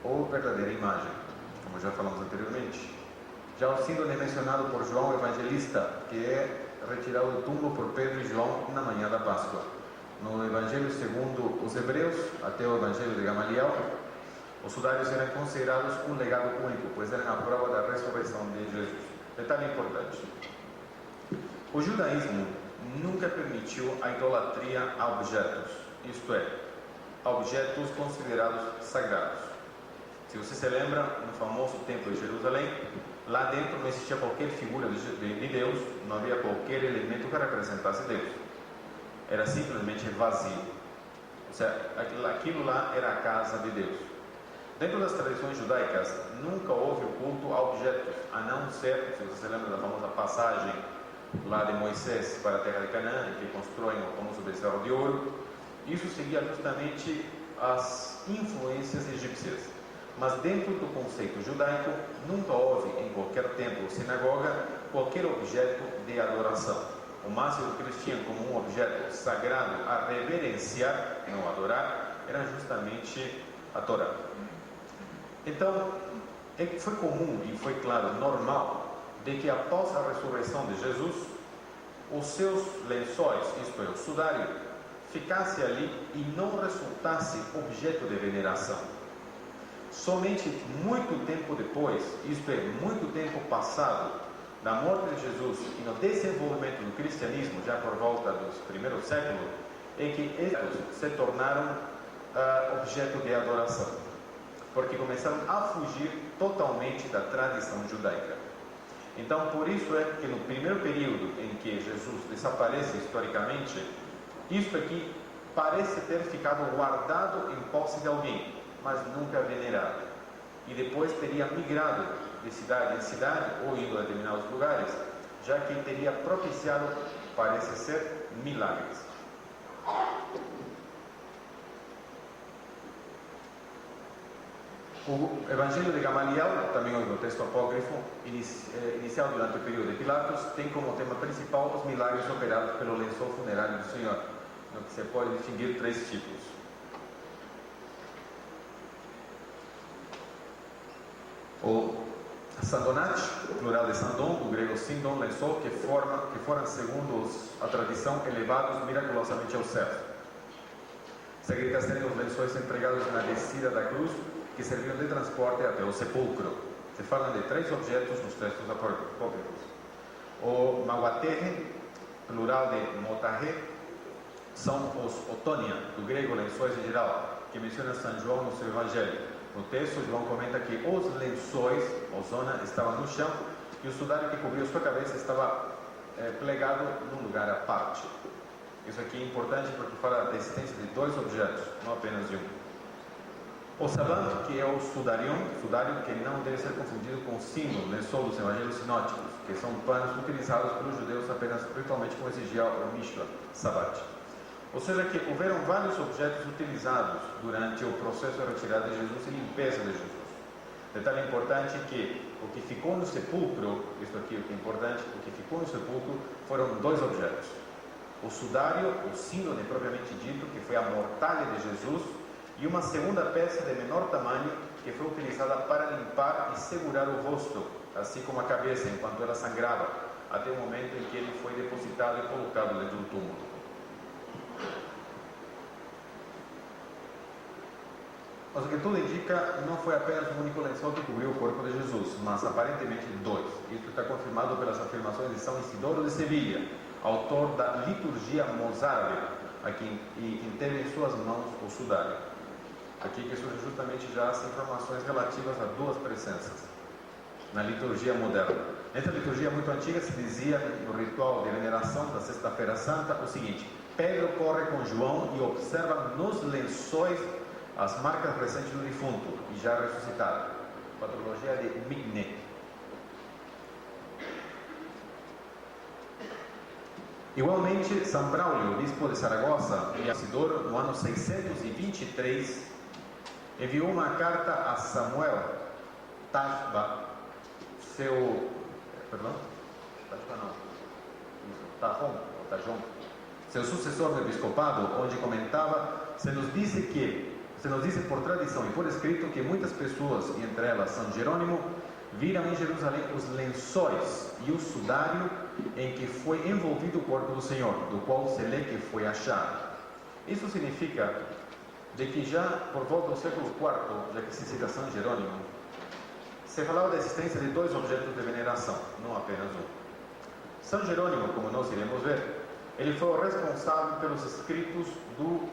ou verdadeira imagem, como já falamos anteriormente. Já o síndrome mencionado por João Evangelista, que é retirado do túmulo por Pedro e João na manhã da Páscoa. No Evangelho segundo os Hebreus, até o Evangelho de Gamaliel, os sudários eram considerados um legado único, pois eram a prova da ressurreição de Jesus. Detalhe importante: o judaísmo nunca permitiu a idolatria a objetos, isto é, a objetos considerados sagrados. Se você se lembra, no famoso templo de Jerusalém, lá dentro não existia qualquer figura de Deus, não havia qualquer elemento que representasse Deus. Era simplesmente vazio. Ou seja, aquilo lá era a casa de Deus. Dentro das tradições judaicas, nunca houve o culto a objetos, a não ser, se você se lembra da famosa passagem lá de Moisés para a terra de Canaã, em que constroem o famoso bezerro de ouro. Isso seguia justamente as influências egípcias. Mas dentro do conceito judaico, nunca houve em qualquer templo ou sinagoga qualquer objeto de adoração. O máximo que eles tinham como um objeto sagrado a reverenciar, não adorar, era justamente a Torá. Então, foi comum e foi, claro, normal, de que após a ressurreição de Jesus, os seus lençóis, isto é, o sudário, ficasse ali e não resultasse objeto de veneração. Somente muito tempo depois, isto é, muito tempo passado, da morte de Jesus e no desenvolvimento do cristianismo, já por volta dos primeiros séculos, em que estes se tornaram objeto de adoração, porque começaram a fugir totalmente da tradição judaica. Então, por isso é que no primeiro período em que Jesus desaparece historicamente, isto aqui parece ter ficado guardado em posse de alguém, mas nunca venerado. E depois teria migrado de cidade em cidade, ou indo a determinados lugares, já que teria propiciado, parece ser, milagres. O Evangelho de Gamaliel, também o texto apócrifo, inicial durante o período de Pilatos, tem como tema principal os milagres operados pelo lençol funerário do Senhor, no que se pode distinguir 3 tipos. O Sandonat, plural de Sandon, do grego Sindon, lençol, que foram, segundo a tradição, elevados miraculosamente ao céu. Seguidas serem os lençóis empregados na descida da cruz, que serviam de transporte até o sepulcro. Se falam de 3 objetos nos textos apócrifos. O Mauaterre, plural de Motarre, são os Otonia, do grego lençóis em geral, que menciona São João no seu Evangelho. No texto, João comenta que os lençóis, o zona, estavam no chão e o sudário que cobria sua cabeça estava plegado num lugar à parte. Isso aqui é importante porque fala da existência de 2 objetos, não apenas de um. O saban, que é o sudário que não deve ser confundido com o símbolo, lençol dos evangelhos sinóticos, que são panos utilizados pelos judeus apenas ritualmente, como exigia o Mishra, Sabbat. Ou seja, que houveram vários objetos utilizados durante o processo de retirada de Jesus e limpeza de Jesus. Detalhe importante que o que ficou no sepulcro, isto aqui o que é importante, o que ficou no sepulcro foram 2 objetos. O sudário, o síndone propriamente dito, que foi a mortalha de Jesus, e uma segunda peça de menor tamanho, que foi utilizada para limpar e segurar o rosto, assim como a cabeça, enquanto ela sangrava, até o momento em que ele foi depositado e colocado dentro do túmulo. Mas o que tudo indica, não foi apenas um único lençol que cobriu o corpo de Jesus, mas aparentemente 2. Isso está confirmado pelas afirmações de São Isidoro de Sevilha, autor da liturgia mozárabe, e quem teve em suas mãos o sudário. Aqui que surge justamente já as informações relativas a 2 presenças na liturgia moderna. Nessa liturgia muito antiga se dizia, no ritual de veneração da Sexta-feira Santa, o seguinte: Pedro corre com João e observa nos lençóis as marcas recentes do defunto e já ressuscitado. Patrologia de Migne. Igualmente, São Braulio, bispo de Saragossa, e Isidoro, no ano 623, enviou uma carta a Samuel Tajba, Tajon, seu sucessor no episcopado, onde comentava: se nos diz por tradição e por escrito que muitas pessoas, e entre elas São Jerônimo, viram em Jerusalém os lençóis e o sudário em que foi envolvido o corpo do Senhor, do qual se lê que foi achado. Isso significa de que já por volta do século IV, já que se cita São Jerônimo, se falava da existência de 2 objetos de veneração, não apenas um. São Jerônimo, como nós iremos ver, ele foi o responsável pelos escritos do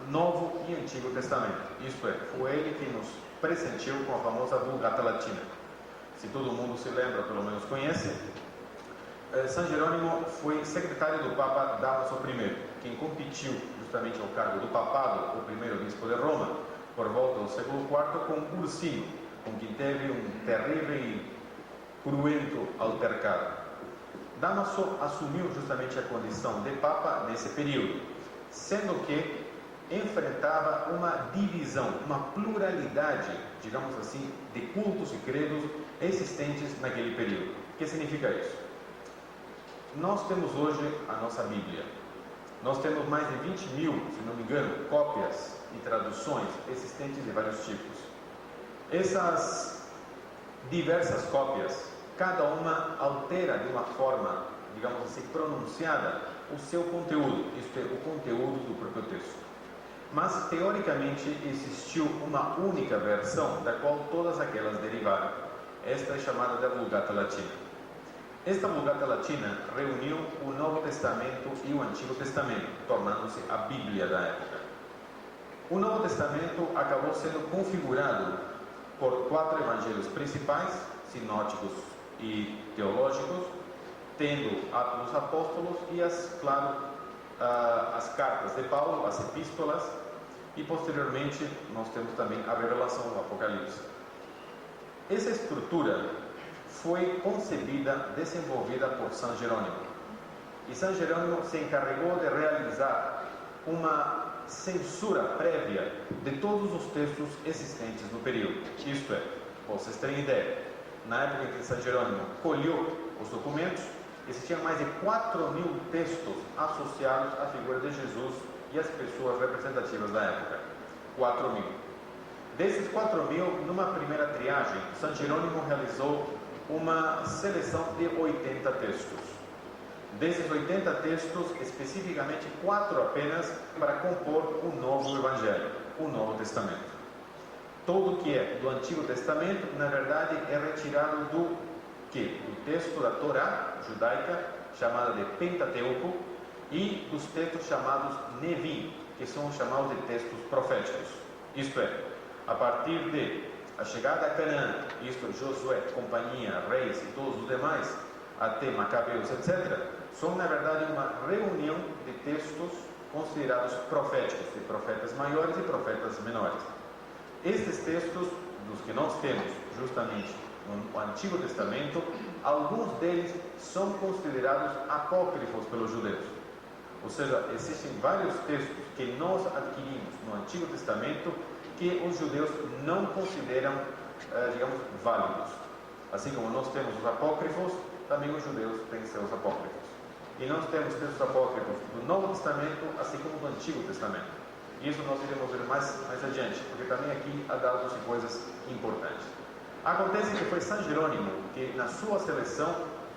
Novo e Antigo Testamento. Isto é, foi ele que nos presenteou com a famosa Vulgata Latina. Se todo mundo se lembra, pelo menos conhece, São Jerônimo foi secretário do Papa Damaso I, quem competiu justamente ao cargo do papado, o primeiro bispo de Roma, por volta do século IV, com Ursino, com quem teve um terrível e cruento altercado. Damaso assumiu justamente a condição de Papa nesse período, sendo que enfrentava uma divisão, uma pluralidade, digamos assim, de cultos e credos existentes naquele período. O que significa isso? Nós temos hoje a nossa Bíblia. Nós temos mais de 20 mil, se não me engano, cópias e traduções existentes de vários tipos. Essas diversas cópias, cada uma altera de uma forma, digamos assim, pronunciada, o seu conteúdo, isto é, o conteúdo do próprio texto. Mas, teoricamente, existiu uma única versão, da qual todas aquelas derivaram. Esta é chamada da Vulgata Latina. Esta Vulgata Latina reuniu o Novo Testamento e o Antigo Testamento, tornando-se a Bíblia da época. O Novo Testamento acabou sendo configurado por 4 evangelhos principais, sinóticos e teológicos, tendo Atos dos Apóstolos e, as cartas de Paulo, as epístolas, e posteriormente nós temos também a revelação do Apocalipse. Essa estrutura foi concebida, desenvolvida por São Jerônimo. E São Jerônimo se encarregou de realizar uma censura prévia de todos os textos existentes no período. Isto é, vocês terem ideia, na época em que São Jerônimo colheu os documentos, existiam mais de 4.000 textos associados à figura de Jesus e às pessoas representativas da época. 4.000. Desses 4.000, numa primeira triagem, São Jerônimo realizou uma seleção de 80 textos. Desses 80 textos, especificamente 4 apenas para compor o Novo Evangelho, o Novo Testamento. Tudo que é do Antigo Testamento, na verdade, é retirado do texto da Torá judaica, chamada de Pentateuco, e dos textos chamados Nevim, que são chamados de textos proféticos. Isto é, a partir de a chegada a Canaã, isto Josué, companhia, reis e todos os demais, até Macabeus, etc., são na verdade uma reunião de textos considerados proféticos, de profetas maiores e profetas menores. Estes textos, dos que nós temos justamente no Antigo Testamento, alguns deles são considerados apócrifos pelos judeus. Ou seja, existem vários textos que nós adquirimos no Antigo Testamento que os judeus não consideram, válidos. Assim como nós temos os apócrifos, também os judeus têm seus apócrifos. E nós temos textos apócrifos do Novo Testamento, assim como do Antigo Testamento. Isso nós iremos ver mais adiante, porque também aqui há dados e coisas importantes. Acontece que foi São Jerônimo que, na sua seleção,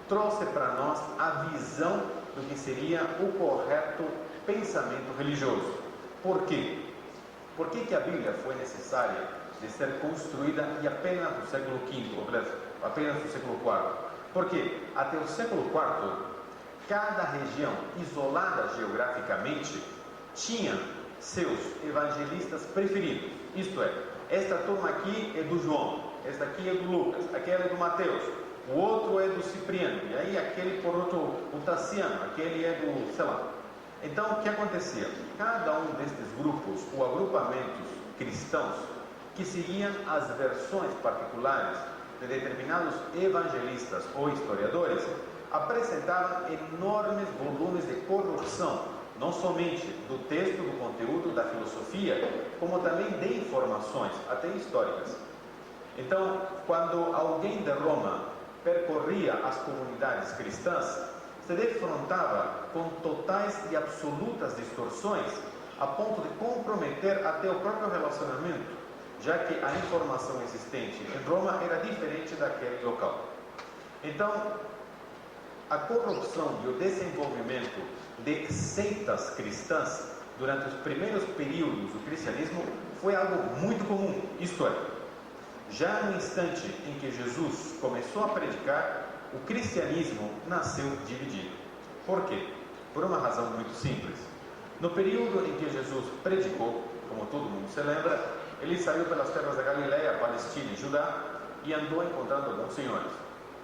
trouxe para nós a visão do que seria o correto pensamento religioso. Por quê? Por que a Bíblia foi necessária de ser construída e apenas no século V, ou apenas no século IV? Porque até o século IV, cada região, isolada geograficamente, tinha seus evangelistas preferidos. Isto é, esta turma aqui é do João, esta aqui é do Lucas, aquela é do Mateus, o outro é do Cipriano, e aí aquele por outro, o Tassiano, aquele é do, sei lá. Então, o que acontecia? Cada um destes grupos, ou agrupamentos cristãos, que seguiam as versões particulares de determinados evangelistas ou historiadores, apresentavam enormes volumes de corrupção, não somente do texto, do conteúdo, da filosofia, como também de informações, até históricas. Então, quando alguém de Roma percorria as comunidades cristãs, se defrontava com totais e absolutas distorções, a ponto de comprometer até o próprio relacionamento, já que a informação existente em Roma era diferente daquele local. Então, a corrupção e o desenvolvimento de seitas cristãs durante os primeiros períodos do cristianismo foi algo muito comum. Isto é, já no instante em que Jesus começou a predicar, o cristianismo nasceu dividido. Por quê? Por uma razão muito simples. No período em que Jesus predicou, como todo mundo se lembra, ele saiu pelas terras da Galileia, Palestina e Judá e andou encontrando alguns senhores,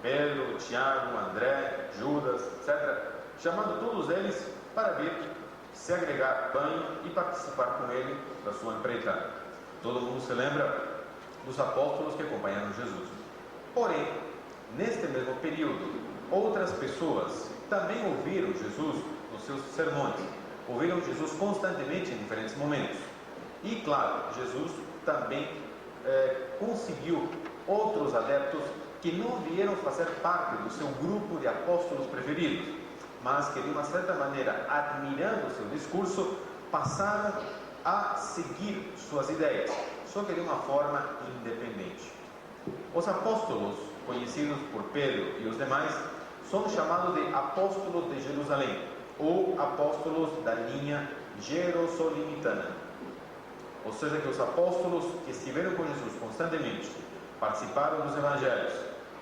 Pedro, Tiago, André, Judas, etc., chamando todos eles para vir se agregar banho e participar com ele da sua empreitada. Todo mundo se lembra dos apóstolos que acompanharam Jesus. Porém, neste mesmo período, outras pessoas também ouviram Jesus nos seus sermões, ouviram Jesus constantemente em diferentes momentos. E, claro, Jesus também conseguiu outros adeptos que não vieram fazer parte do seu grupo de apóstolos preferidos, mas que, de uma certa maneira, admirando o seu discurso, passaram a seguir suas ideias, só que de uma forma independente. Os apóstolos, conhecidos por Pedro e os demais, são chamados de apóstolos de Jerusalém, ou apóstolos da linha jerosolimitana. Ou seja, que os apóstolos que estiveram com Jesus constantemente, participaram dos evangelhos,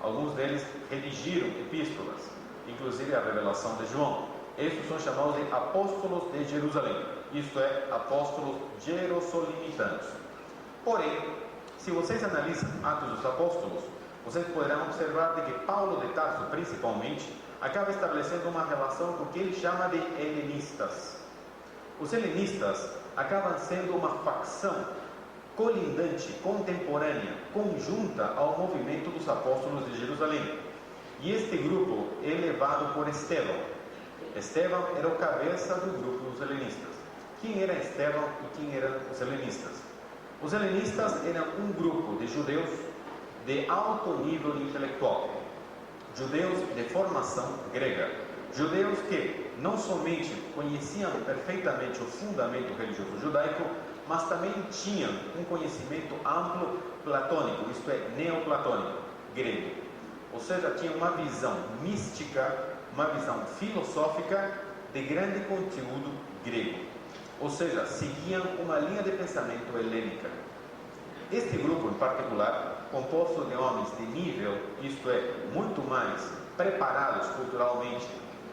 alguns deles redigiram epístolas, inclusive a revelação de João. Estes são chamados de apóstolos de Jerusalém, isto é, apóstolos jerusalemitas. Porém, se vocês analisam Atos dos Apóstolos, vocês poderão observar de que Paulo de Tarso, principalmente, acaba estabelecendo uma relação com o que ele chama de helenistas. Os helenistas acabam sendo uma facção colindante, contemporânea, conjunta ao movimento dos apóstolos de Jerusalém. E este grupo é levado por Estevão. Estevão era o cabeça do grupo dos helenistas. Quem era Estevão e quem eram os helenistas? Os helenistas eram um grupo de judeus de alto nível intelectual, judeus de formação grega, judeus que não somente conheciam perfeitamente o fundamento religioso judaico, mas também tinham um conhecimento amplo platônico, isto é, neoplatônico, grego. Ou seja, tinham uma visão mística, uma visão filosófica de grande conteúdo grego. Ou seja, seguiam uma linha de pensamento helênica. Este grupo em particular, composto de homens de nível, isto é, muito mais preparados culturalmente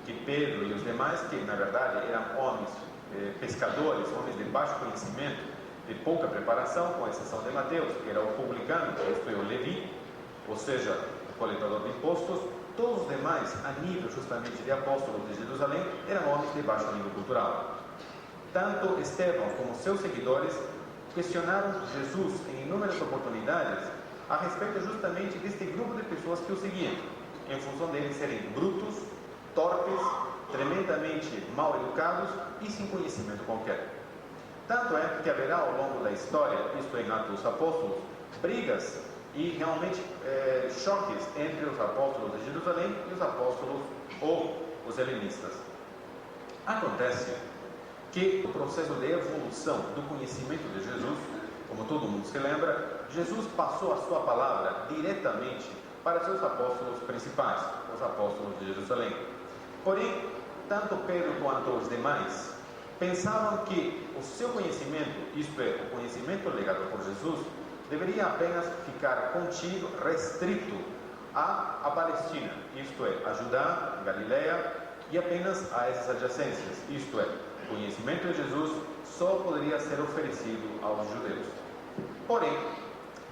que Pedro e os demais, que na verdade eram homens pescadores, homens de baixo conhecimento, de pouca preparação, com exceção de Mateus, que era o publicano, isto é, o Levi, ou seja, o coletador de impostos. Todos os demais, a nível justamente de apóstolos de Jerusalém, eram homens de baixo nível cultural. Tanto Estevão como seus seguidores questionaram Jesus em inúmeras oportunidades a respeito justamente deste grupo de pessoas que o seguiam, em função deles serem brutos, torpes, tremendamente mal educados e sem conhecimento qualquer. Tanto é que haverá ao longo da história, isto é, em Atos dos Apóstolos, brigas e realmente choques entre os apóstolos de Jerusalém e os apóstolos ou os helenistas. Acontece que o processo de evolução do conhecimento de Jesus, como todo mundo se lembra, Jesus passou a sua palavra diretamente para seus apóstolos principais, os apóstolos de Jerusalém. Porém, tanto Pedro quanto os demais pensavam que o seu conhecimento, isto é, o conhecimento legado por Jesus, deveria apenas ficar contido, restrito à Palestina, isto é, a Judá, Galileia e apenas a essas adjacências, isto é, o conhecimento de Jesus só poderia ser oferecido aos judeus. Porém,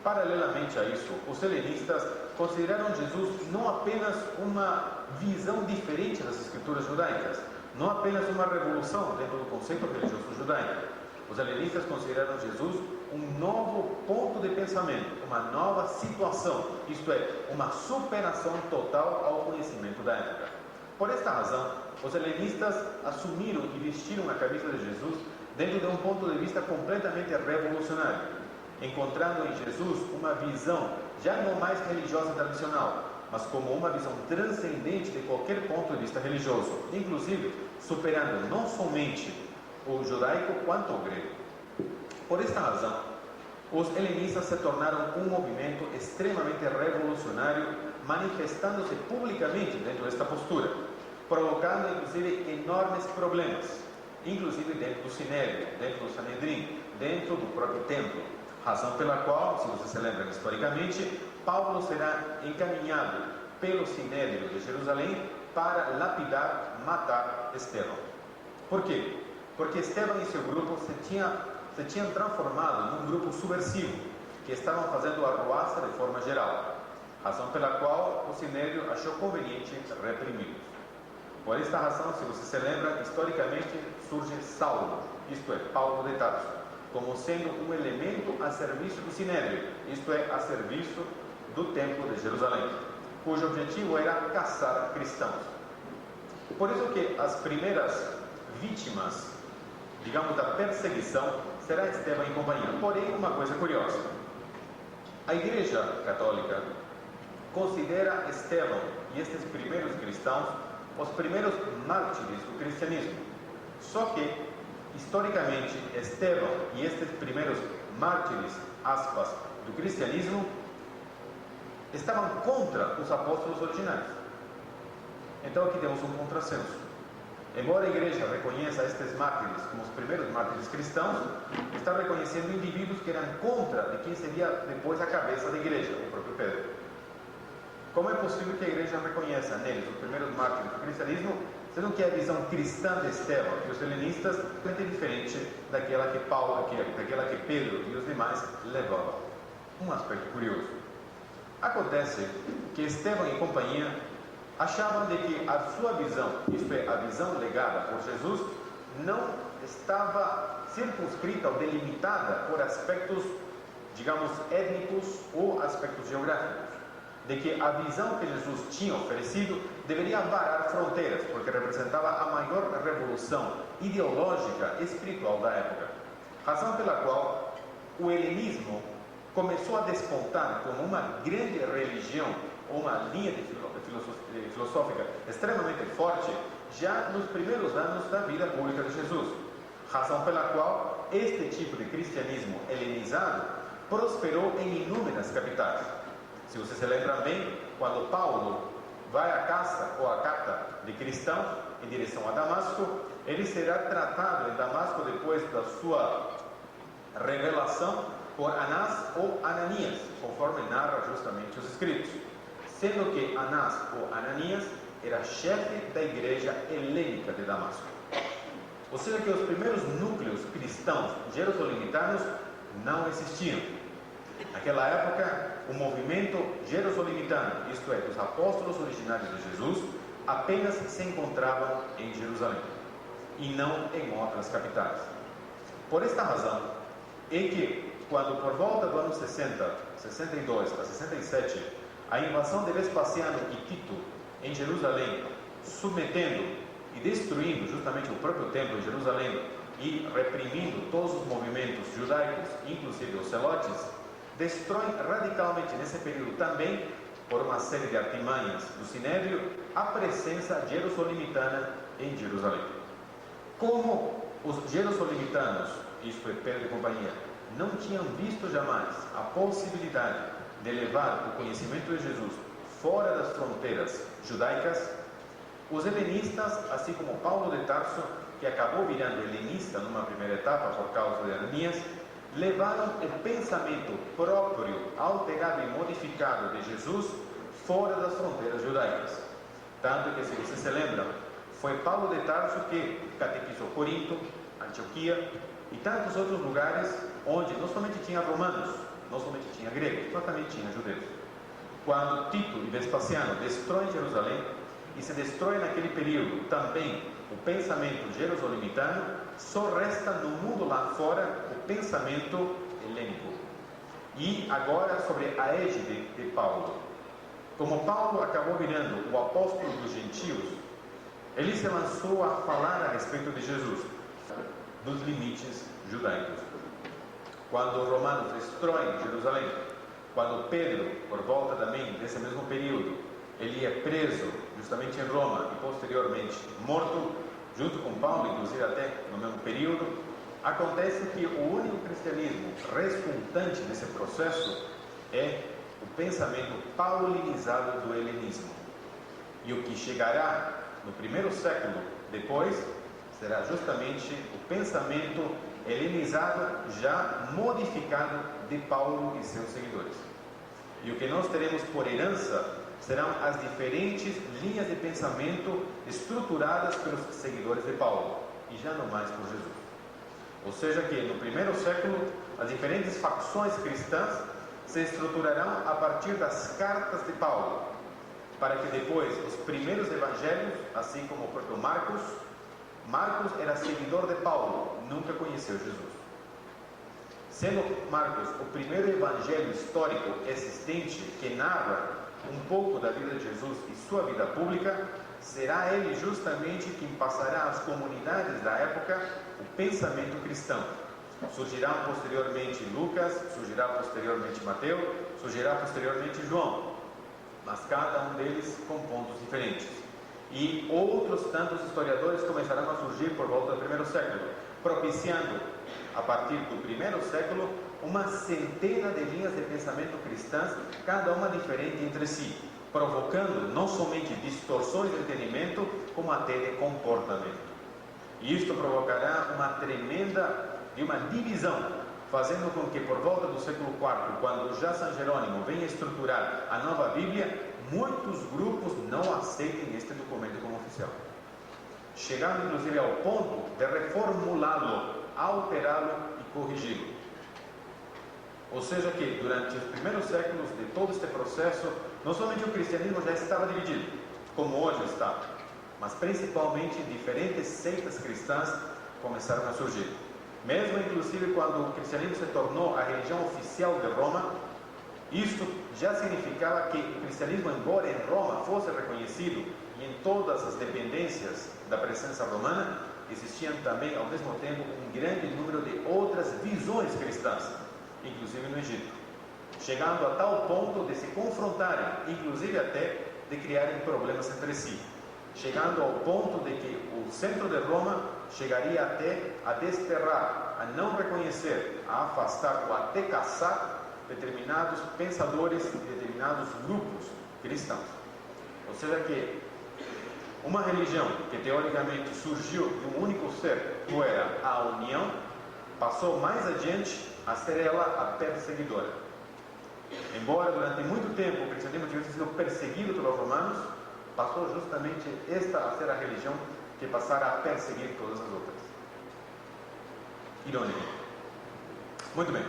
paralelamente a isso, os helenistas consideraram Jesus não apenas uma visão diferente das escrituras judaicas, não apenas uma revolução dentro do conceito religioso judaico. Os helenistas consideraram Jesus um novo ponto de pensamento, uma nova situação, isto é, uma superação total ao conhecimento da época. Por esta razão, os helenistas assumiram e vestiram a camisa de Jesus dentro de um ponto de vista completamente revolucionário, encontrando em Jesus uma visão já não mais religiosa tradicional, mas como uma visão transcendente de qualquer ponto de vista religioso, inclusive superando não somente o judaico quanto o grego. Por esta razão, os helenistas se tornaram um movimento extremamente revolucionário, manifestando-se publicamente dentro desta postura, provocando inclusive enormes problemas, inclusive dentro do Sinédrio, dentro do Sanedrim, dentro do próprio templo, razão pela qual, se vocês se lembram historicamente, Paulo será encaminhado pelo Sinédrio de Jerusalém para lapidar, matar Estevão. Por quê? Porque Estevão e seu grupo se tinham transformado num grupo subversivo, que estavam fazendo arruaça de forma geral, razão pela qual o Sinédrio achou conveniente reprimi-los. Por esta razão, se você se lembra, historicamente surge Saulo, isto é, Paulo de Tarso, como sendo um elemento a serviço do Sinédrio, isto é, a serviço do Templo de Jerusalém, cujo objetivo era caçar cristãos. Por isso que as primeiras vítimas, digamos, da perseguição será Estevão e companhia. Porém, uma coisa curiosa, a Igreja Católica considera Estevão e estes primeiros cristãos os primeiros mártires do cristianismo. Só que, historicamente, Estevão e estes primeiros mártires, aspas, do cristianismo, estavam contra os apóstolos originais. Então aqui temos um contrassenso. Embora a igreja reconheça estes mártires como os primeiros mártires cristãos, está reconhecendo indivíduos que eram contra de quem seria depois a cabeça da igreja, o próprio Pedro. como é possível que a igreja reconheça neles os primeiros mártires do cristianismo, sendo que a visão cristã de Estevão e os helenistas é totalmente diferente daquela que Pedro e os demais levavam. Um aspecto curioso. Acontece que Estevão e companhia achavam de que a sua visão, isto é, a visão legada por Jesus, não estava circunscrita ou delimitada por aspectos, digamos, étnicos ou aspectos geográficos. De que a visão que Jesus tinha oferecido deveria varar fronteiras, porque representava a maior revolução ideológica e espiritual da época. Razão pela qual o helenismo começou a despontar como uma grande religião, ou uma linha filosófica extremamente forte, já nos primeiros anos da vida pública de Jesus. Razão pela qual este tipo de cristianismo helenizado prosperou em inúmeras capitais. Se vocês se lembram bem, quando Paulo vai à caça ou à cata de cristãos em direção a Damasco, ele será tratado em Damasco depois da sua revelação por Anás ou Ananias, conforme narra justamente os escritos. Sendo que Anás ou Ananias era chefe da igreja helênica de Damasco. Ou seja, que os primeiros núcleos cristãos jerusalemitanos não existiam. Naquela época, o movimento jerusalemita, isto é, dos apóstolos originários de Jesus, apenas se encontravam em Jerusalém e não em outras capitais. Por esta razão, é que quando por volta do ano 60, 62 a 67, a invasão de Vespasiano e Tito em Jerusalém, submetendo e destruindo justamente o próprio templo em Jerusalém e reprimindo todos os movimentos judaicos, inclusive os zelotes, destroem radicalmente nesse período também, por uma série de artimanhas do Sinédrio, a presença jerusalemita em Jerusalém. Como os jerusalemitanos, isto é, Pedro e companhia, não tinham visto jamais a possibilidade de levar o conhecimento de Jesus fora das fronteiras judaicas, os helenistas, assim como Paulo de Tarso, que acabou virando helenista numa primeira etapa por causa de Ananias, levaram o pensamento próprio, alterado e modificado de Jesus fora das fronteiras judaicas. Tanto que, se vocês se lembram, foi Paulo de Tarso que catequizou Corinto, Antioquia e tantos outros lugares onde não somente tinha romanos, não somente tinha gregos, mas também tinha judeus. Quando Tito e Vespasiano destroem Jerusalém, e se destrói naquele período também o pensamento jerusalemitano, só resta no mundo lá fora o pensamento helênico. E agora sobre a égide de Paulo. Como Paulo acabou virando o apóstolo dos gentios, ele se lançou a falar a respeito de Jesus, dos limites judaicos. Quando os romanos destroem Jerusalém, quando Pedro, por volta também desse mesmo período, ele é preso justamente em Roma e posteriormente morto, junto com Paulo, inclusive até no mesmo período, acontece que o único cristianismo resultante desse processo é o pensamento paulinizado do helenismo. E o que chegará no primeiro século depois será justamente o pensamento helenizado, já modificado de Paulo e seus seguidores. E o que nós teremos por herança serão as diferentes linhas de pensamento estruturadas pelos seguidores de Paulo, e já não mais por Jesus. Ou seja que no primeiro século, as diferentes facções cristãs se estruturarão a partir das cartas de Paulo, para que depois os primeiros evangelhos, assim como o próprio Marcos era seguidor de Paulo, nunca conheceu Jesus. Sendo Marcos o primeiro evangelho histórico existente que narra um pouco da vida de Jesus e sua vida pública, será ele justamente quem passará às comunidades da época o pensamento cristão. Surgirá posteriormente Lucas, surgirá posteriormente Mateus, surgirá posteriormente João, mas cada um deles com pontos diferentes. E outros tantos historiadores começarão a surgir por volta do primeiro século, propiciando, a partir do primeiro século, uma centena de linhas de pensamento cristãs, cada uma diferente entre si, provocando não somente distorções de entendimento, como até de comportamento. E isto provocará uma tremenda divisão, fazendo com que por volta do século IV, quando já São Jerônimo venha estruturar a nova Bíblia, muitos grupos não aceitem este documento como oficial, chegando inclusive ao ponto de reformulá-lo, alterá-lo e corrigi-lo. Ou seja que, durante os primeiros séculos de todo este processo, não somente o cristianismo já estava dividido, como hoje está, mas principalmente diferentes seitas cristãs começaram a surgir. Mesmo inclusive quando o cristianismo se tornou a religião oficial de Roma, isto já significava que o cristianismo, embora em Roma fosse reconhecido e em todas as dependências da presença romana, existiam também ao mesmo tempo um grande número de outras visões cristãs, inclusive no Egito, chegando a tal ponto de se confrontarem, inclusive até de criarem problemas entre si, chegando ao ponto de que o centro de Roma chegaria até a desterrar, a não reconhecer, a afastar ou até caçar determinados pensadores e determinados grupos cristãos. Ou seja que uma religião que teoricamente surgiu de um único ser, que era a união, passou mais adiante a ser ela a perseguidora. Embora durante muito tempo o cristianismo tivesse sido perseguido pelos romanos, passou justamente esta a ser a religião que passara a perseguir todas as outras. Irônico. Muito bem.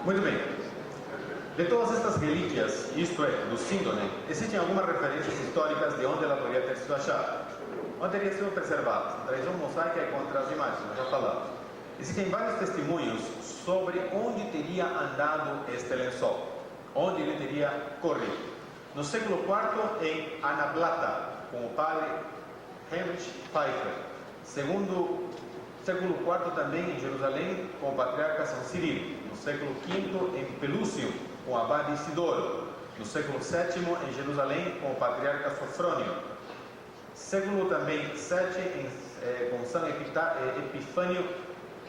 Muito bem. De todas estas relíquias, isto é, do síndone, existem algumas referências históricas de onde ela poderia ter sido achada, onde teria sido preservada. A tradição mosaica é contra as imagens, nós já falamos. Existem vários testemunhos sobre onde teria andado este lençol, onde ele teria corrido. No século IV, em Anablata, com o padre Heinrich Pfeiffer. Segundo século IV também em Jerusalém, com o patriarca São Cirilo. No século V, em Pelúcio, com o abade Isidoro. No século VII, em Jerusalém, com o patriarca Sofrônio. Século também VII, com São Epifânio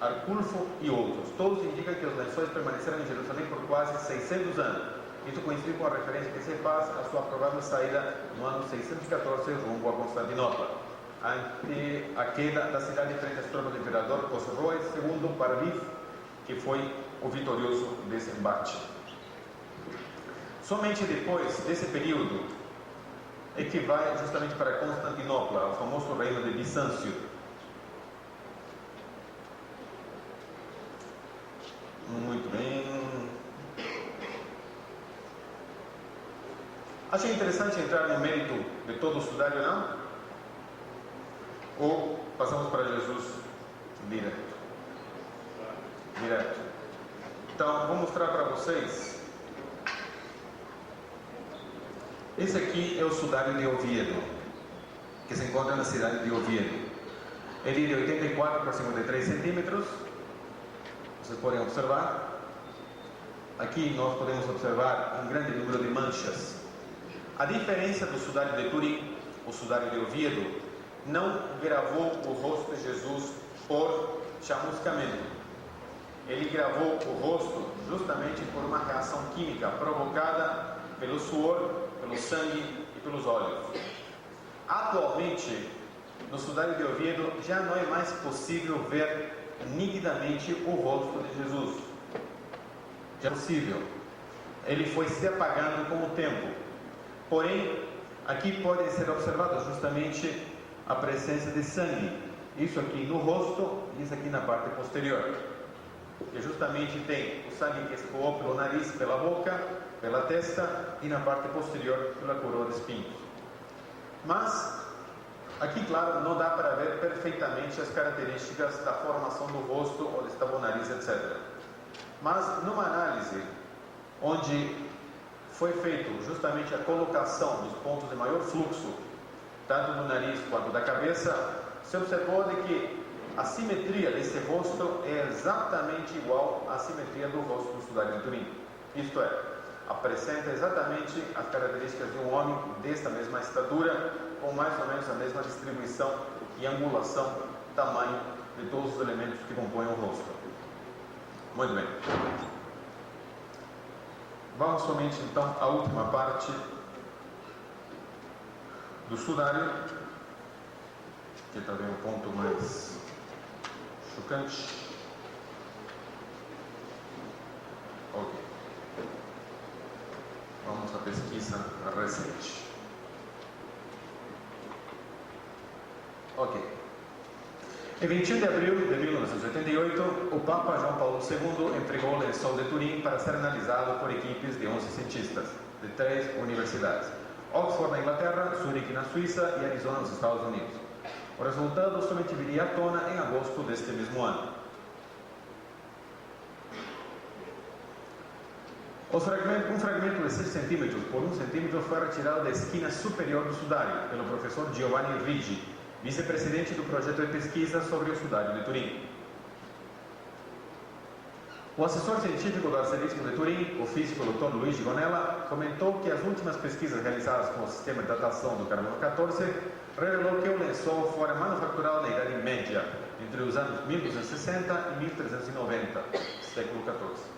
Arculfo e outros. Todos indicam que os lençóis permaneceram em Jerusalém por quase 600 anos. Isso coincide com a referência que se faz à sua provável saída no ano 614 rumo a Constantinopla, ante a queda da cidade frente às tropas do imperador Cosroes II Parvis, que foi o vitorioso desse embate. Somente depois desse período é que vai justamente para Constantinopla, o famoso reino de Bizâncio. Muito bem. Achei interessante entrar no mérito de todo o sudário, não? Ou passamos para Jesus direto? Direto. Então, vou mostrar para vocês. Esse aqui é o sudário de Oviedo, que se encontra na cidade de Oviedo. Ele é de 84 por 53 centímetros. Vocês podem observar. Aqui nós podemos observar um grande número de manchas. A diferença do sudário de Turim, o sudário de Oviedo, não gravou o rosto de Jesus por chamuscamento. Ele gravou o rosto justamente por uma reação química provocada pelo suor, pelo sangue e pelos óleos. Atualmente, no sudário de Oviedo, já não é mais possível ver nitidamente o rosto de Jesus. Já é possível. Ele foi se apagando com o tempo. Porém, aqui pode ser observado justamente a presença de sangue. Isso aqui no rosto e isso aqui na parte posterior. Que justamente tem o sangue que escoou pelo nariz, pela boca, pela testa e na parte posterior pela coroa de espinhos. Mas, aqui claro, não dá para ver perfeitamente as características da formação do rosto, onde estava o nariz, etc. Mas, numa análise onde foi feito justamente a colocação dos pontos de maior fluxo, tanto do nariz quanto da cabeça, se observou de que a simetria desse rosto é exatamente igual à simetria do rosto do sudário de Turim. Isto é, apresenta exatamente as características de um homem desta mesma estatura, com mais ou menos a mesma distribuição e angulação, tamanho de todos os elementos que compõem o rosto. Muito bem. Vamos somente então à última parte do sudário, que é também um ponto mais chocante. Ok. Vamos à pesquisa recente. Ok. Em 21 de abril de 1988, o Papa João Paulo II entregou o lençol de Turim para ser analisado por equipes de 11 cientistas de 3 universidades: Oxford na Inglaterra, Zurich na Suíça e Arizona nos Estados Unidos. O resultado somente viria à tona em agosto deste mesmo ano. Um fragmento de 6 centímetros por 1 centímetro foi retirado da esquina superior do sudário pelo professor Giovanni Ricci, vice-presidente do projeto de pesquisa sobre o sudário de Turim. O assessor científico do arcebispo de Turim, o físico Dr. Luigi Gonella, comentou que as últimas pesquisas realizadas com o sistema de datação do carbono 14 revelou que o lençol fora manufaturado na Idade Média, entre os anos 1260 e 1390, século 14.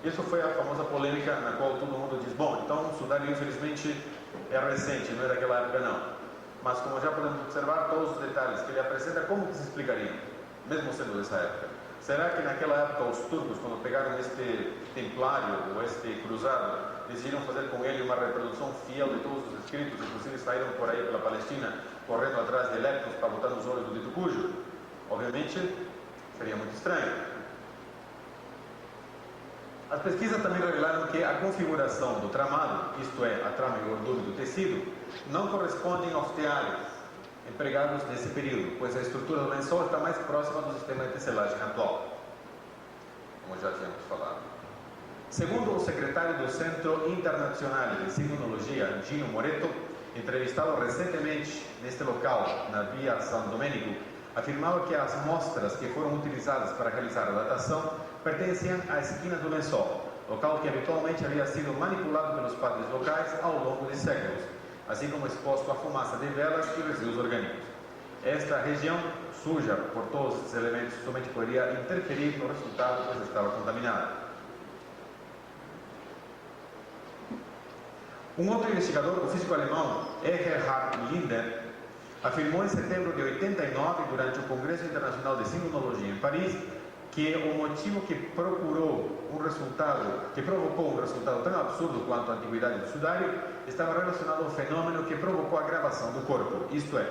Isso foi a famosa polêmica na qual todo mundo diz: bom, então o sudário infelizmente é recente, não é daquela época não. Mas como já podemos observar, todos os detalhes que ele apresenta, como que se explicariam, mesmo sendo dessa época? Será que naquela época os turcos, quando pegaram este templário ou este cruzado, decidiram fazer com ele uma reprodução fiel de todos os escritos, inclusive saíram por aí pela Palestina correndo atrás de leptos para botar nos olhos do dito cujo? Obviamente seria muito estranho. As pesquisas também revelaram que a configuração do tramado, isto é, a trama e gordura do tecido, não correspondem aos teares empregados nesse período, pois a estrutura do lençol está mais próxima do sistema de tecelagem atual, como já tínhamos falado. Segundo o secretário do Centro Internacional de Simonologia, Gino Moretto, entrevistado recentemente neste local, na Via San Domenico, afirmava que as amostras que foram utilizadas para realizar a datação pertenciam à esquina do lençol, local que habitualmente havia sido manipulado pelos padres locais ao longo de séculos, assim como exposto à fumaça de velas e resíduos orgânicos. Esta região, suja por todos esses elementos, somente poderia interferir no resultado, pois estava contaminada. Um outro investigador, o físico alemão Erhard Linder, afirmou em setembro de 89, durante o Congresso Internacional de Simonologia em Paris, que o motivo que provocou um resultado tão absurdo quanto a antiguidade do sudário estava relacionado ao fenômeno que provocou a gravação do corpo, isto é,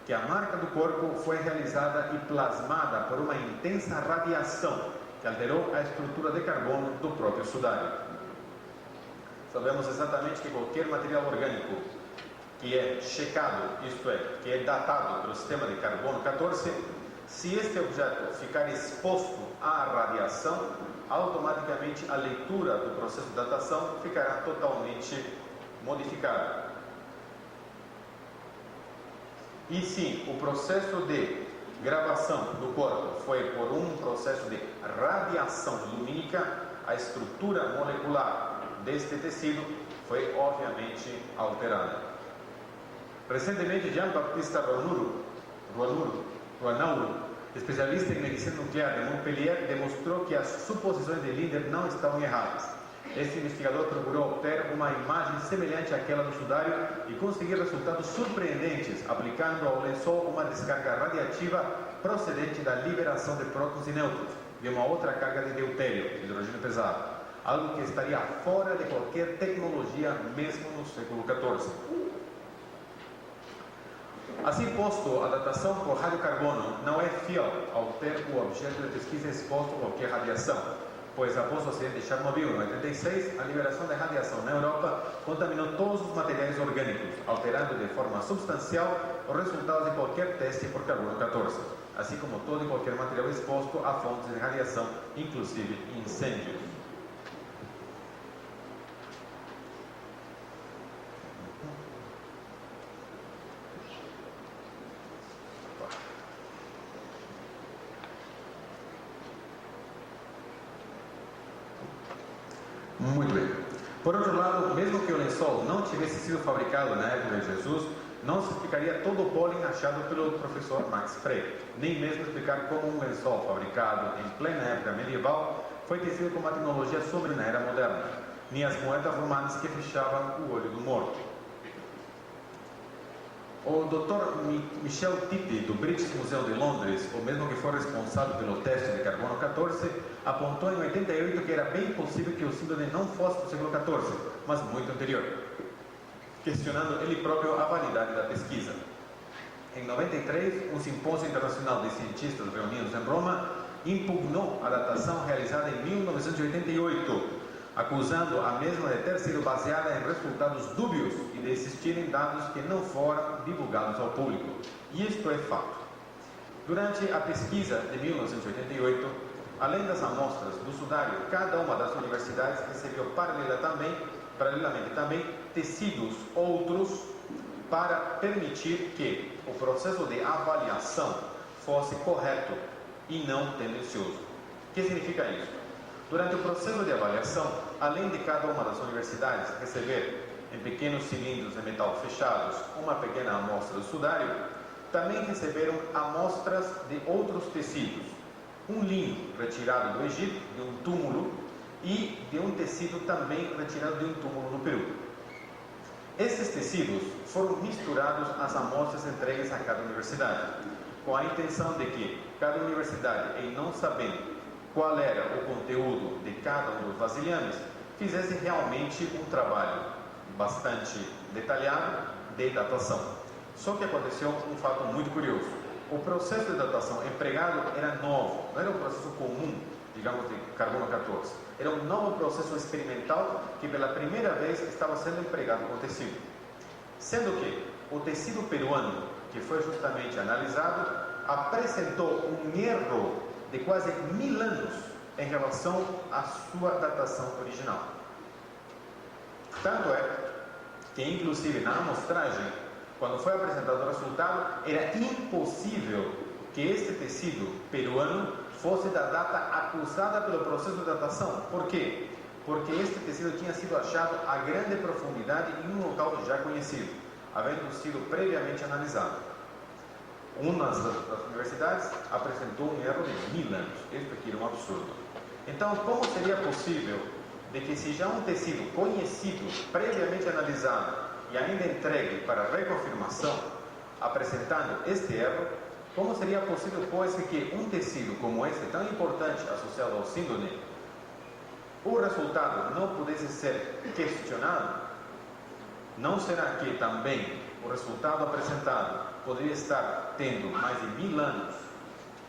que a marca do corpo foi realizada e plasmada por uma intensa radiação que alterou a estrutura de carbono do próprio sudário. Sabemos exatamente que qualquer material orgânico que é checado, isto é, que é datado pelo sistema de carbono 14, se este objeto ficar exposto à radiação, automaticamente a leitura do processo de datação ficará totalmente modificada. E sim, o processo de gravação do corpo foi por um processo de radiação lumínica, a estrutura molecular deste tecido foi obviamente alterada. Recentemente, Jean-Baptiste Rouanauro, especialista em medicina nuclear de Montpellier, demonstrou que as suposições de Linder não estavam erradas. Este investigador procurou obter uma imagem semelhante àquela do sudário e conseguir resultados surpreendentes, aplicando ao lençol uma descarga radiativa procedente da liberação de prótons e nêutrons de uma outra carga de deutério, hidrogênio pesado, algo que estaria fora de qualquer tecnologia, mesmo no século XIV. Assim posto, a datação por radiocarbono não é fiel ao ter o objeto de pesquisa exposto a qualquer radiação, pois após o acidente de Chernobyl em 86, a liberação de radiação na Europa contaminou todos os materiais orgânicos, alterando de forma substancial os resultados de qualquer teste por carbono 14, assim como todo e qualquer material exposto a fontes de radiação, inclusive incêndios. Muito bem. Por outro lado, mesmo que o lençol não tivesse sido fabricado na época de Jesus, Não se explicaria todo o pólen achado pelo professor Max Frey, nem mesmo explicar como um lençol fabricado em plena época medieval foi tecido com uma tecnologia sobre na era moderna, nem as moedas romanas que fechavam o olho do morto. O Dr. Michel Tippy, do British Museum de Londres, o mesmo que foi responsável pelo teste de carbono 14, apontou em 88 que era bem possível que o síndrome não fosse do século 14, mas muito anterior, questionando ele próprio a validade da pesquisa. Em 93, um simpósio internacional de cientistas reunidos em Roma impugnou a datação realizada em 1988, acusando a mesma de ter sido baseada em resultados dúbios e de existirem dados que não foram divulgados ao público. E isto é fato. Durante a pesquisa de 1988, além das amostras do sudário, cada uma das universidades recebeu paralelamente também tecidos outros para permitir que o processo de avaliação fosse correto e não tendencioso. O que significa isso? Durante o processo de avaliação, além de cada uma das universidades receber em pequenos cilindros de metal fechados uma pequena amostra do sudário, também receberam amostras de outros tecidos, um linho retirado do Egito, de um túmulo, e de um tecido também retirado de um túmulo no Peru. Esses tecidos foram misturados às amostras entregues a cada universidade, com a intenção de que cada universidade, em não sabendo qual era o conteúdo de cada um dos vasilhames, fizesse realmente um trabalho bastante detalhado de datação. Só que aconteceu um fato muito curioso. O processo de datação empregado era novo, não era um processo comum, digamos, de carbono 14. Era um novo processo experimental que pela primeira vez estava sendo empregado com tecido. Sendo que o tecido peruano, que foi justamente analisado, apresentou um erro de quase 1000 anos em relação à sua datação original. Tanto é que, inclusive, na amostragem, quando foi apresentado o resultado, era impossível que este tecido peruano fosse da data acusada pelo processo de datação. Por quê? Porque este tecido tinha sido achado a grande profundidade em um local já conhecido, havendo sido previamente analisado. Uma das universidades apresentou um erro de 1000 anos. Isto aqui era um absurdo. Então, como seria possível de que, se já um tecido conhecido, previamente analisado e ainda entregue para reconfirmação, apresentando este erro, como seria possível, pois, que um tecido como este, tão importante associado ao síndrome, o resultado não pudesse ser questionado? Não será que também o resultado apresentado poderia estar tendo mais de 1000 anos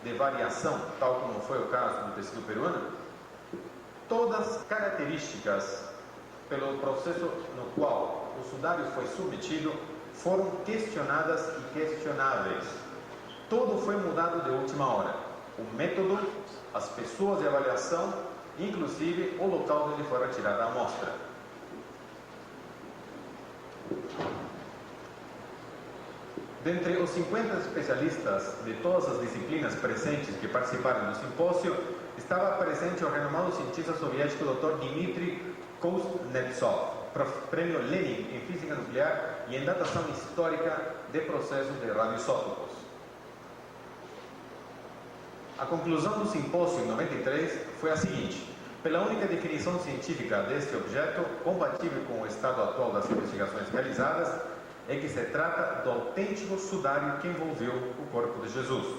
de variação, tal como foi o caso do tecido peruano? Todas as características pelo processo no qual o sudário foi submetido foram questionadas e questionáveis. Tudo foi mudado de última hora. O método, as pessoas de avaliação, inclusive o local onde foi retirada a amostra. Dentre os 50 especialistas de todas as disciplinas presentes que participaram do simpósio, estava presente o renomado cientista soviético Dr. Dmitry Kuznetsov, prêmio Lenin em física nuclear e em datação histórica de processos de radioisótopos. A conclusão do simpósio em 93 foi a seguinte: pela única definição científica deste objeto, compatível com o estado atual das investigações realizadas, é que se trata do autêntico sudário que envolveu o corpo de Jesus.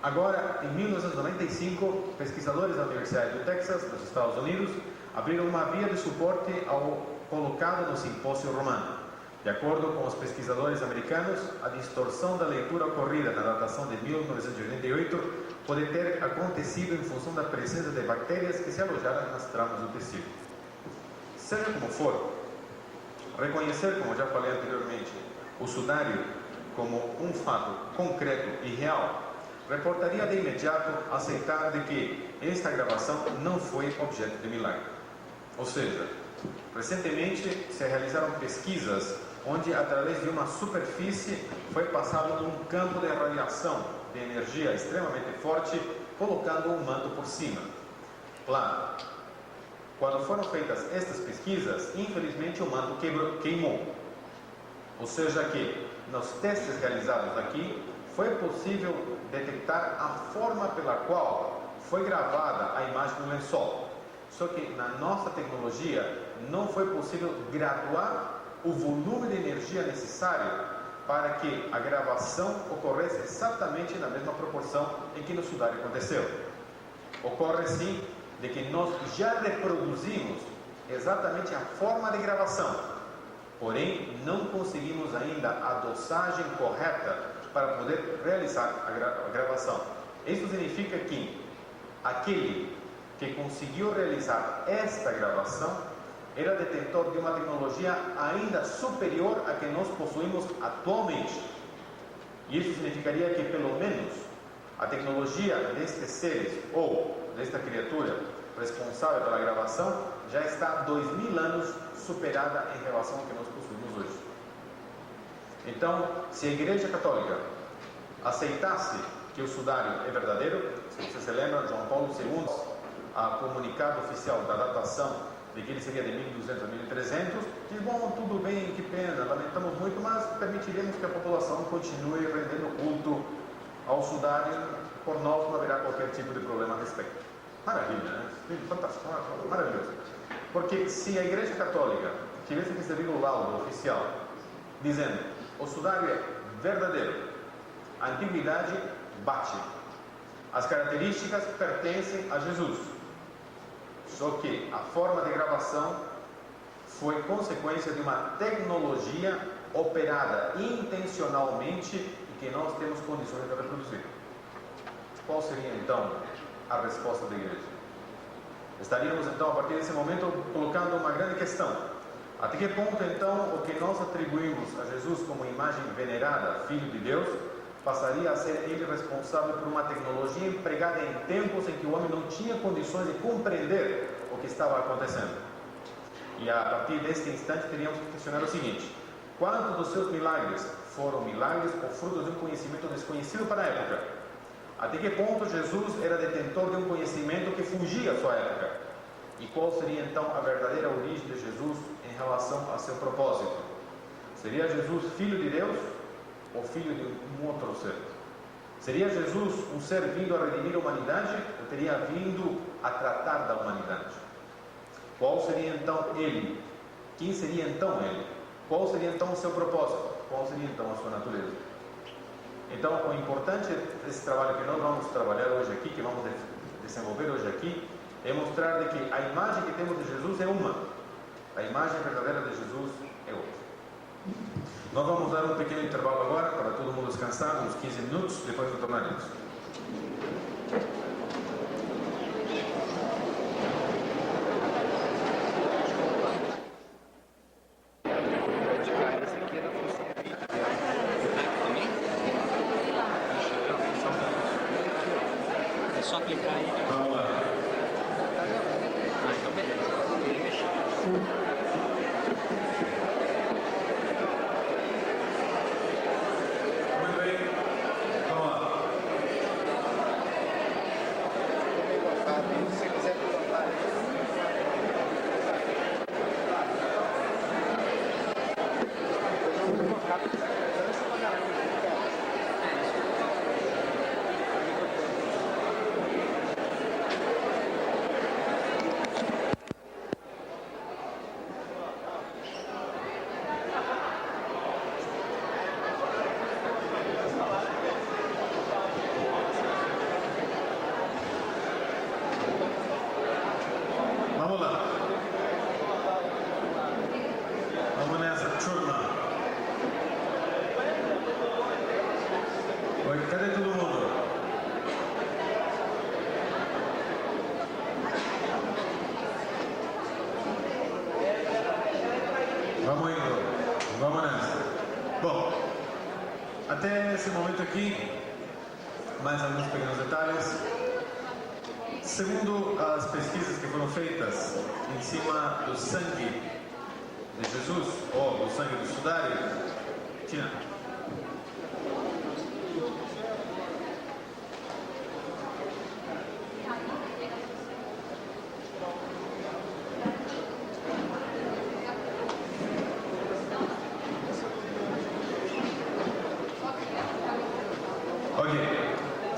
Agora, em 1995, pesquisadores da Universidade do Texas, dos Estados Unidos, abriram uma via de suporte ao colocado no simpósio romano. De acordo com os pesquisadores americanos, a distorção da leitura ocorrida na datação de 1988 pode ter acontecido em função da presença de bactérias que se alojaram nas tramas do tecido. Seja como for, reconhecer, como já falei anteriormente, o sudário como um fato concreto e real, reportaria de imediato aceitar de que esta gravação não foi objeto de milagre. Ou seja, recentemente se realizaram pesquisas onde, através de uma superfície, foi passado um campo de radiação de energia extremamente forte, colocando um manto por cima. Claro, quando foram feitas estas pesquisas, infelizmente o manto queimou. Ou seja que, nos testes realizados aqui, foi possível detectar a forma pela qual foi gravada a imagem no lençol. Só que na nossa tecnologia não foi possível graduar o volume de energia necessário para que a gravação ocorresse exatamente na mesma proporção em que no sudário aconteceu. Ocorre sim de que nós já reproduzimos exatamente a forma de gravação, porém não conseguimos ainda a dosagem correta para poder realizar a gravação. Isso significa que aquele que conseguiu realizar esta gravação era detentor de uma tecnologia ainda superior à que nós possuímos atualmente. E isso significaria que, pelo menos, a tecnologia destes seres, ou desta criatura responsável pela gravação, já está 2000 anos superada em relação ao que nós possuímos hoje. Então, se a Igreja Católica aceitasse que o sudário é verdadeiro, se você se lembra, João Paulo II, a comunicado oficial da datação de que ele seria de 1200 a 1300, diz, bom, tudo bem, que pena, lamentamos muito, mas permitiremos que a população continue rendendo culto ao sudário, por nós não haverá qualquer tipo de problema a respeito. Maravilha, né? Fantástico, maravilhoso. Porque se a Igreja Católica tivesse recebido o laudo oficial, dizendo, o sudário é verdadeiro, a antiguidade bate, as características pertencem a Jesus, só que a forma de gravação foi consequência de uma tecnologia operada intencionalmente e que nós temos condições de reproduzir. Qual seria então a resposta da igreja? Estaríamos então, a partir desse momento, colocando uma grande questão. Até que ponto então o que nós atribuímos a Jesus como imagem venerada, Filho de Deus, passaria a ser ele responsável por uma tecnologia empregada em tempos em que o homem não tinha condições de compreender o que estava acontecendo. E a partir deste instante teríamos que questionar o seguinte: quantos dos seus milagres foram milagres ou frutos de um conhecimento desconhecido para a época? Até que ponto Jesus era detentor de um conhecimento que fugia à sua época? E qual seria então a verdadeira origem de Jesus em relação a seu propósito? Seria Jesus filho de Deus ou filho de um outro ser? Seria Jesus um ser vindo a redimir a humanidade ou teria vindo a tratar da humanidade? Qual seria então ele? Quem seria então ele? Qual seria então o seu propósito? Qual seria então a sua natureza? Então, o importante desse trabalho que nós vamos trabalhar hoje aqui, que vamos desenvolver hoje aqui, é mostrar de que a imagem que temos de Jesus é uma, a imagem verdadeira de Jesus é outra. Nós vamos dar um pequeno intervalo agora para todo mundo descansar, uns 15 minutos, depois retornaremos. Até esse momento aqui, mais alguns pequenos detalhes. Segundo as pesquisas que foram feitas em cima do sangue de Jesus, ou do sangue do sudário, tinha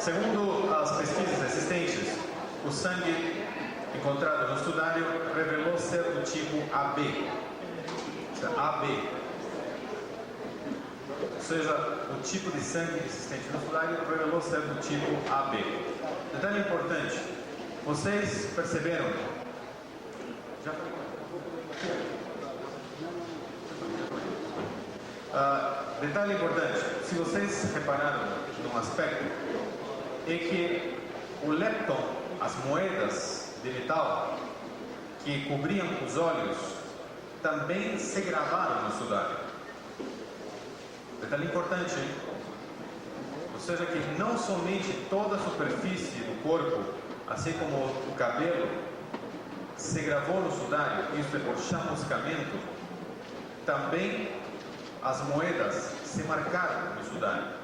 Segundo as pesquisas existentes, o sangue encontrado no sudário revelou ser do tipo AB. AB. Ou seja, o tipo de sangue existente no sudário revelou ser do tipo AB. Detalhe importante, vocês perceberam? Detalhe importante, se vocês repararam num aspecto, é que o lepton, as moedas de metal que cobriam os olhos, também se gravaram no sudário. Detalhe importante, hein? Ou seja, que não somente toda a superfície do corpo, assim como o cabelo, se gravou no sudário, isso é por chamuscamento, também as moedas se marcaram no sudário.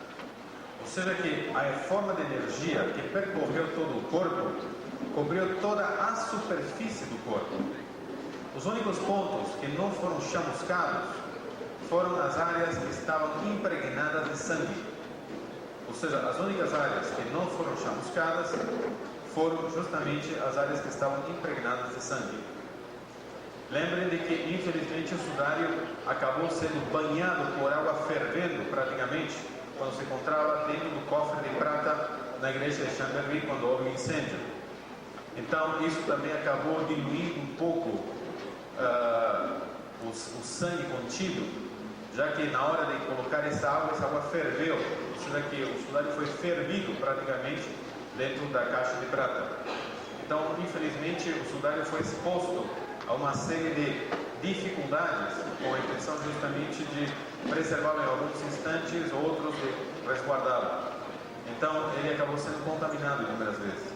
Ou seja, que a forma de energia que percorreu todo o corpo, cobriu toda a superfície do corpo. Os únicos pontos que não foram chamuscados foram as áreas que estavam impregnadas de sangue. Ou seja, as únicas áreas que não foram chamuscadas foram justamente as áreas que estavam impregnadas de sangue. Lembrem de que, infelizmente, o sudário acabou sendo banhado por água fervendo, praticamente, quando se encontrava dentro do cofre de prata na igreja de Chambéry, quando houve um incêndio. Então, isso também acabou diluindo um pouco o sangue contido, já que na hora de colocar essa água ferveu, ou seja, que o sudário foi fervido praticamente dentro da caixa de prata. Então, infelizmente, o sudário foi exposto a uma série de dificuldades, com a intenção justamente de preservá-lo em alguns instantes, outros de resguardá-lo. Então, ele acabou sendo contaminado inúmeras vezes.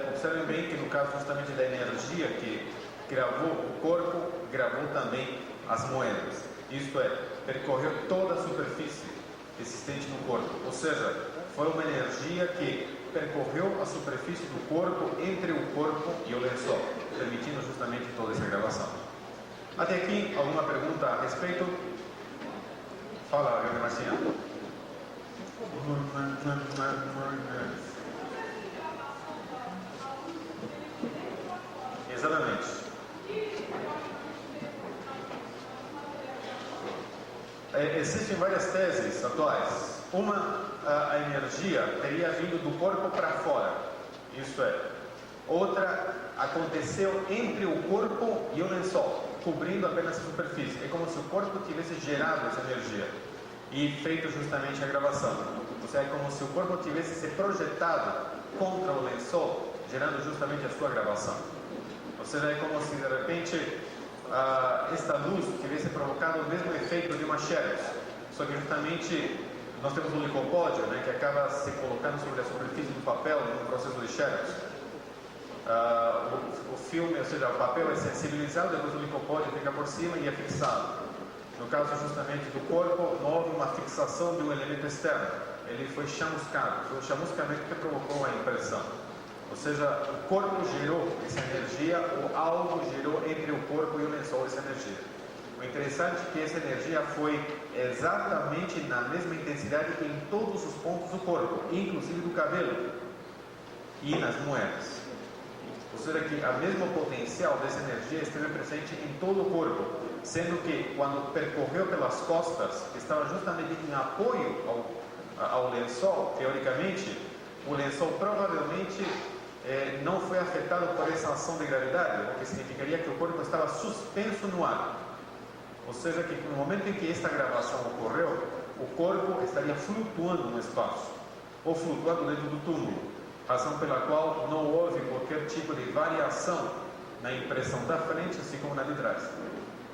Observem bem que no caso justamente da energia que gravou o corpo, gravou também as moedas. Isto é, percorreu toda a superfície existente no corpo. Ou seja, foi uma energia que percorreu a superfície do corpo, entre o corpo e o lençol, permitindo justamente toda essa gravação. Até aqui, alguma pergunta a respeito? Fala, Gabriel Marcinha. Exatamente. Existem várias teses atuais. Uma, a energia teria vindo do corpo para fora, isso é. Outra, aconteceu entre o corpo e o lençol, cobrindo apenas a superfície. É como se o corpo tivesse gerado essa energia e feito justamente a gravação. Ou seja, é como se o corpo tivesse se projetado contra o lençol, gerando justamente a sua gravação. Ou seja, é como se de repente esta luz tivesse provocado o mesmo efeito de uma xerox, só que justamente nós temos um licopódio, né, que acaba se colocando sobre a superfície do papel no processo de xerox. O filme, ou seja, o papel é sensibilizado, depois o licopódio fica por cima e é fixado. No caso justamente do corpo, não houve uma fixação de um elemento externo, ele foi chamuscado, foi o chamuscamento que provocou a impressão. Ou seja, o corpo gerou essa energia, ou algo gerou entre o corpo e o lençol essa energia. O interessante é que essa energia foi exatamente na mesma intensidade em todos os pontos do corpo, inclusive do cabelo e nas moedas. Ou seja, que a mesma potencial dessa energia esteve presente em todo o corpo, sendo que quando percorreu pelas costas, estava justamente em apoio ao lençol, teoricamente, o lençol provavelmente não foi afetado por essa ação de gravidade, o que significaria que o corpo estava suspenso no ar. Ou seja, que no momento em que esta gravação ocorreu, o corpo estaria flutuando no espaço, ou flutuando dentro do túmulo, razão pela qual não houve qualquer tipo de variação na impressão da frente, assim como na de trás.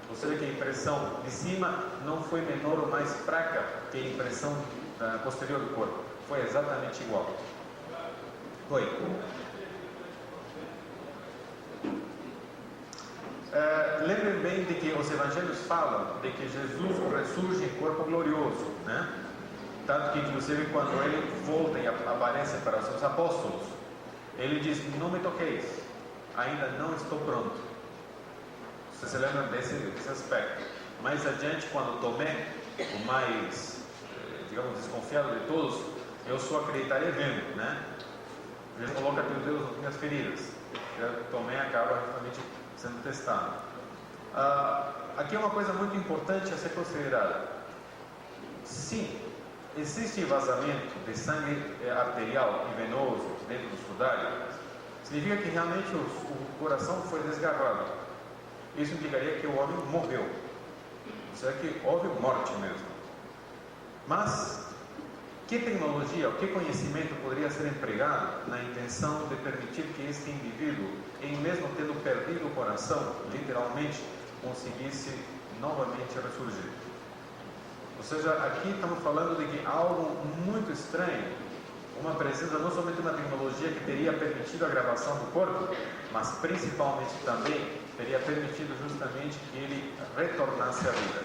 Ou seja, que a impressão de cima não foi menor ou mais fraca que a impressão posterior do corpo, foi exatamente igual. Oi. Lembrem bem de que os evangelhos falam de que Jesus ressurge em corpo glorioso, né? Tanto que inclusive quando ele volta e aparece para os seus apóstolos, ele diz: não me toqueis, ainda não estou pronto. Vocês se lembram desse aspecto? Mais adiante, quando Tomé, o mais, digamos, desconfiado de todos, Eu só acreditaria vendo, né? Jesus coloca teus dedos nas minhas feridas. Tomé acaba justamente sendo testado. Aqui é uma coisa muito importante a ser considerada. Se existe vazamento de sangue arterial e venoso dentro do sudário, significa que realmente o coração foi desgarrado. Isso implicaria que o homem morreu. Será que houve morte mesmo? Mas que tecnologia, que conhecimento poderia ser empregado na intenção de permitir que este indivíduo, em mesmo tendo perdido o coração, literalmente, conseguisse novamente ressurgir? Ou seja, aqui estamos falando de que algo muito estranho, uma presença não somente de uma tecnologia que teria permitido a gravação do corpo, mas principalmente também teria permitido justamente que ele retornasse à vida.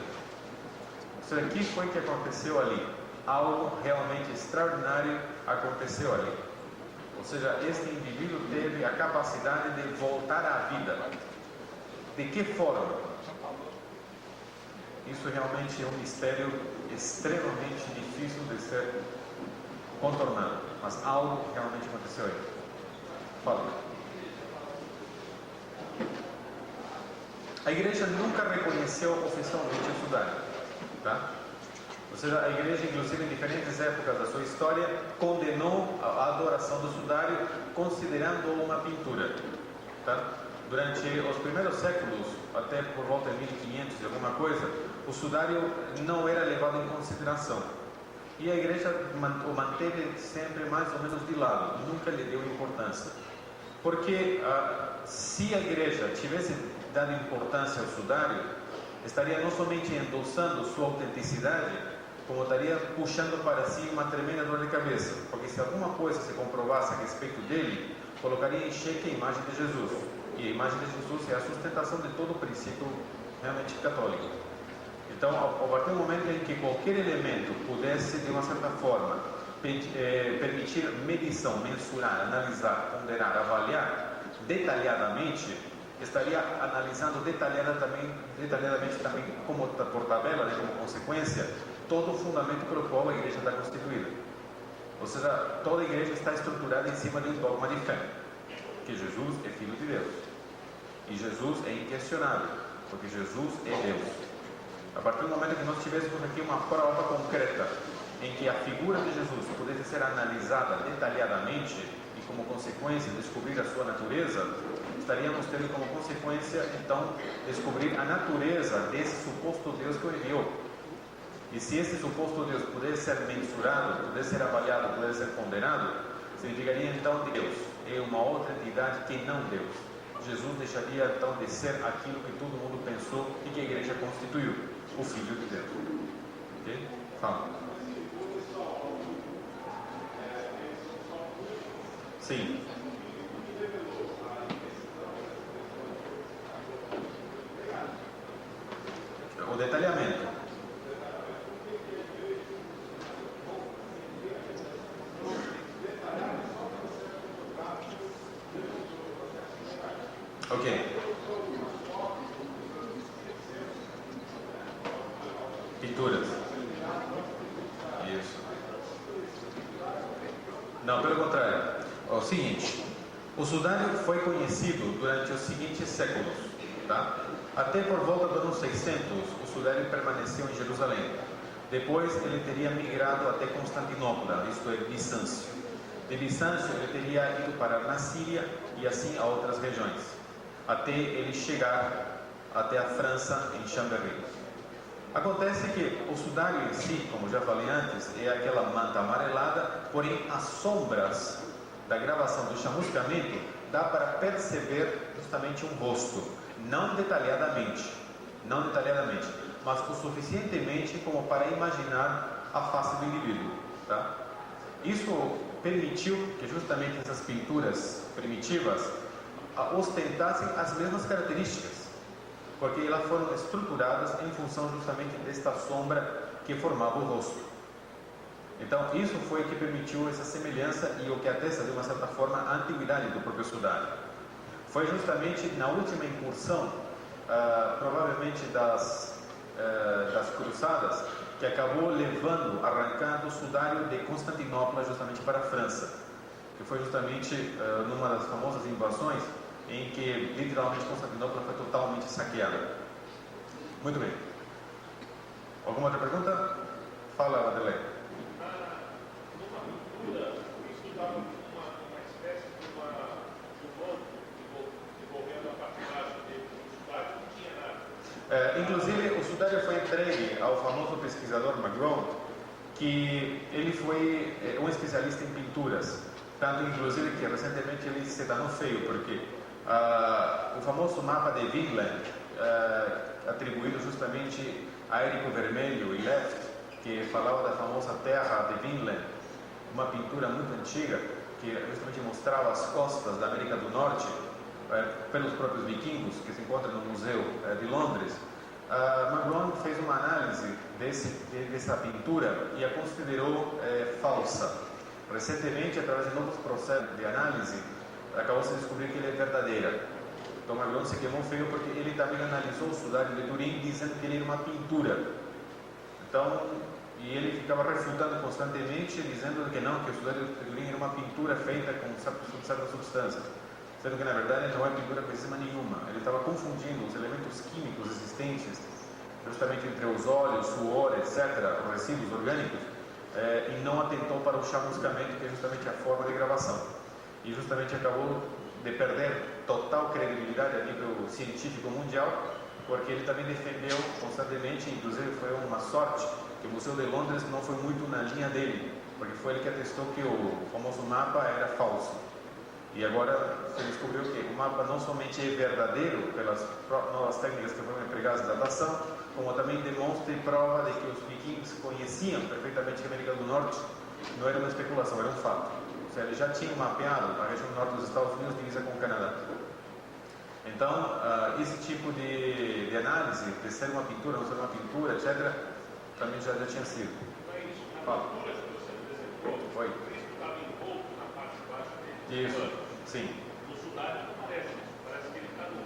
Ou seja, o que foi que aconteceu ali? Algo realmente extraordinário aconteceu ali. Ou seja, este indivíduo teve a capacidade de voltar à vida. De que forma? Isso realmente é um mistério extremamente difícil de ser contornado, mas algo realmente aconteceu aí. Fala. A igreja nunca reconheceu oficialmente o sudário, tá? Ou seja, a igreja, inclusive em diferentes épocas da sua história, condenou a adoração do sudário, considerando-o uma pintura, tá? Durante os primeiros séculos, até por volta de 1500 e alguma coisa, o sudário não era levado em consideração. E a igreja o manteve sempre mais ou menos de lado, nunca lhe deu importância. Porque se a igreja tivesse dado importância ao sudário, estaria não somente endossando sua autenticidade, como estaria puxando para si uma tremenda dor de cabeça. Porque se alguma coisa se comprovasse a respeito dele, colocaria em xeque a imagem de Jesus. E a imagem de Jesus é a sustentação de todo o princípio realmente católico. Então, a partir do momento em que qualquer elemento pudesse, de uma certa forma, permitir medição, mensurar, analisar, ponderar, avaliar detalhadamente, estaria analisando detalhadamente também, como por tabela, né, como consequência, todo o fundamento pelo qual a igreja está constituída. Ou seja, toda a igreja está estruturada em cima de um dogma de fé, que Jesus é Filho de Deus. E Jesus é inquestionável, porque Jesus é Deus. A partir do momento que nós tivéssemos aqui uma prova concreta em que a figura de Jesus pudesse ser analisada detalhadamente e, como consequência, descobrir a sua natureza, estaríamos tendo como consequência, então, descobrir a natureza desse suposto Deus que o enviou. E se esse suposto Deus pudesse ser mensurado, pudesse ser avaliado, pudesse ser ponderado, significaria então que Deus é uma outra entidade que não Deus. Jesus deixaria então de ser aquilo que todo mundo pensou e que a igreja constituiu, o Filho de Deus. Ok? Fala. Sim. O detalhamento. Ok. Pinturas. Isso. Não, pelo contrário. É o seguinte, o sudário foi conhecido durante os seguintes séculos, tá? Até por volta do ano 600, o sudário permaneceu em Jerusalém. Depois ele teria migrado até Constantinopla, isto é, Bizâncio. De Bizâncio ele teria ido para na Síria e assim a outras regiões, até ele chegar até a França, em Chambéry. Acontece que o sudário em si, como já falei antes, é aquela manta amarelada, porém as sombras da gravação do chamuscamento dá para perceber justamente um rosto, não detalhadamente, mas o suficientemente como para imaginar a face do indivíduo, tá? Isso permitiu que justamente essas pinturas primitivas ostentassem as mesmas características, porque elas foram estruturadas em função justamente desta sombra que formava o rosto. Então, isso foi o que permitiu essa semelhança e o que atesta, de uma certa forma, a antiguidade do próprio sudário. Foi justamente na última incursão, provavelmente das cruzadas, que acabou arrancando o sudário de Constantinopla justamente para a França, que foi justamente numa das famosas invasões em que literalmente Constantinopla foi totalmente saqueada. Muito bem. Alguma outra pergunta? Fala, Adelé. Numa cultura, isso estava uma espécie de um envolvendo a patronagem dele no sudário, não tinha nada. Inclusive, o sudário foi entregue ao famoso pesquisador Magron, que ele foi um especialista em pinturas. Tanto, inclusive, que recentemente ele se danou feio, porque o famoso mapa de Vinland, atribuído justamente a Érico Vermelho e Left, que falava da famosa terra de Vinland, uma pintura muito antiga, que justamente mostrava as costas da América do Norte, pelos próprios vikingos, que se encontra no Museu de Londres. Magron fez uma análise dessa pintura e a considerou falsa. Recentemente, através de novos processos de análise, acabou-se descobrir que ele é verdadeira. Então Magron se queimou feio porque ele também analisou o sudário de Turim dizendo que ele era uma pintura. Então, e ele ficava refutando constantemente, dizendo que não, que o sudário de Turim era uma pintura feita com certas substâncias, sendo que na verdade não é pintura coisíssima nenhuma. Ele estava confundindo os elementos químicos existentes justamente entre os óleos, suor, etc., os resíduos orgânicos, e não atentou para o chamuscamento, que é justamente a forma de gravação. E justamente acabou de perder total credibilidade a nível científico mundial, porque ele também defendeu constantemente, inclusive foi uma sorte que o Museu de Londres não foi muito na linha dele, porque foi ele que atestou que o famoso mapa era falso. E agora se descobriu que o mapa não somente é verdadeiro pelas novas técnicas que foram empregadas de datação, como também demonstra e prova de que os vikings conheciam perfeitamente a América do Norte. Não era uma especulação, era um fato. Ou seja, eles já tinham mapeado a região norte dos Estados Unidos, divisa com o Canadá. Então, esse tipo de análise, de ser uma pintura, não ser uma pintura, etc., também já tinha sido. Fala. Oi. Isso, sim. No sudário não parece que ele está nu.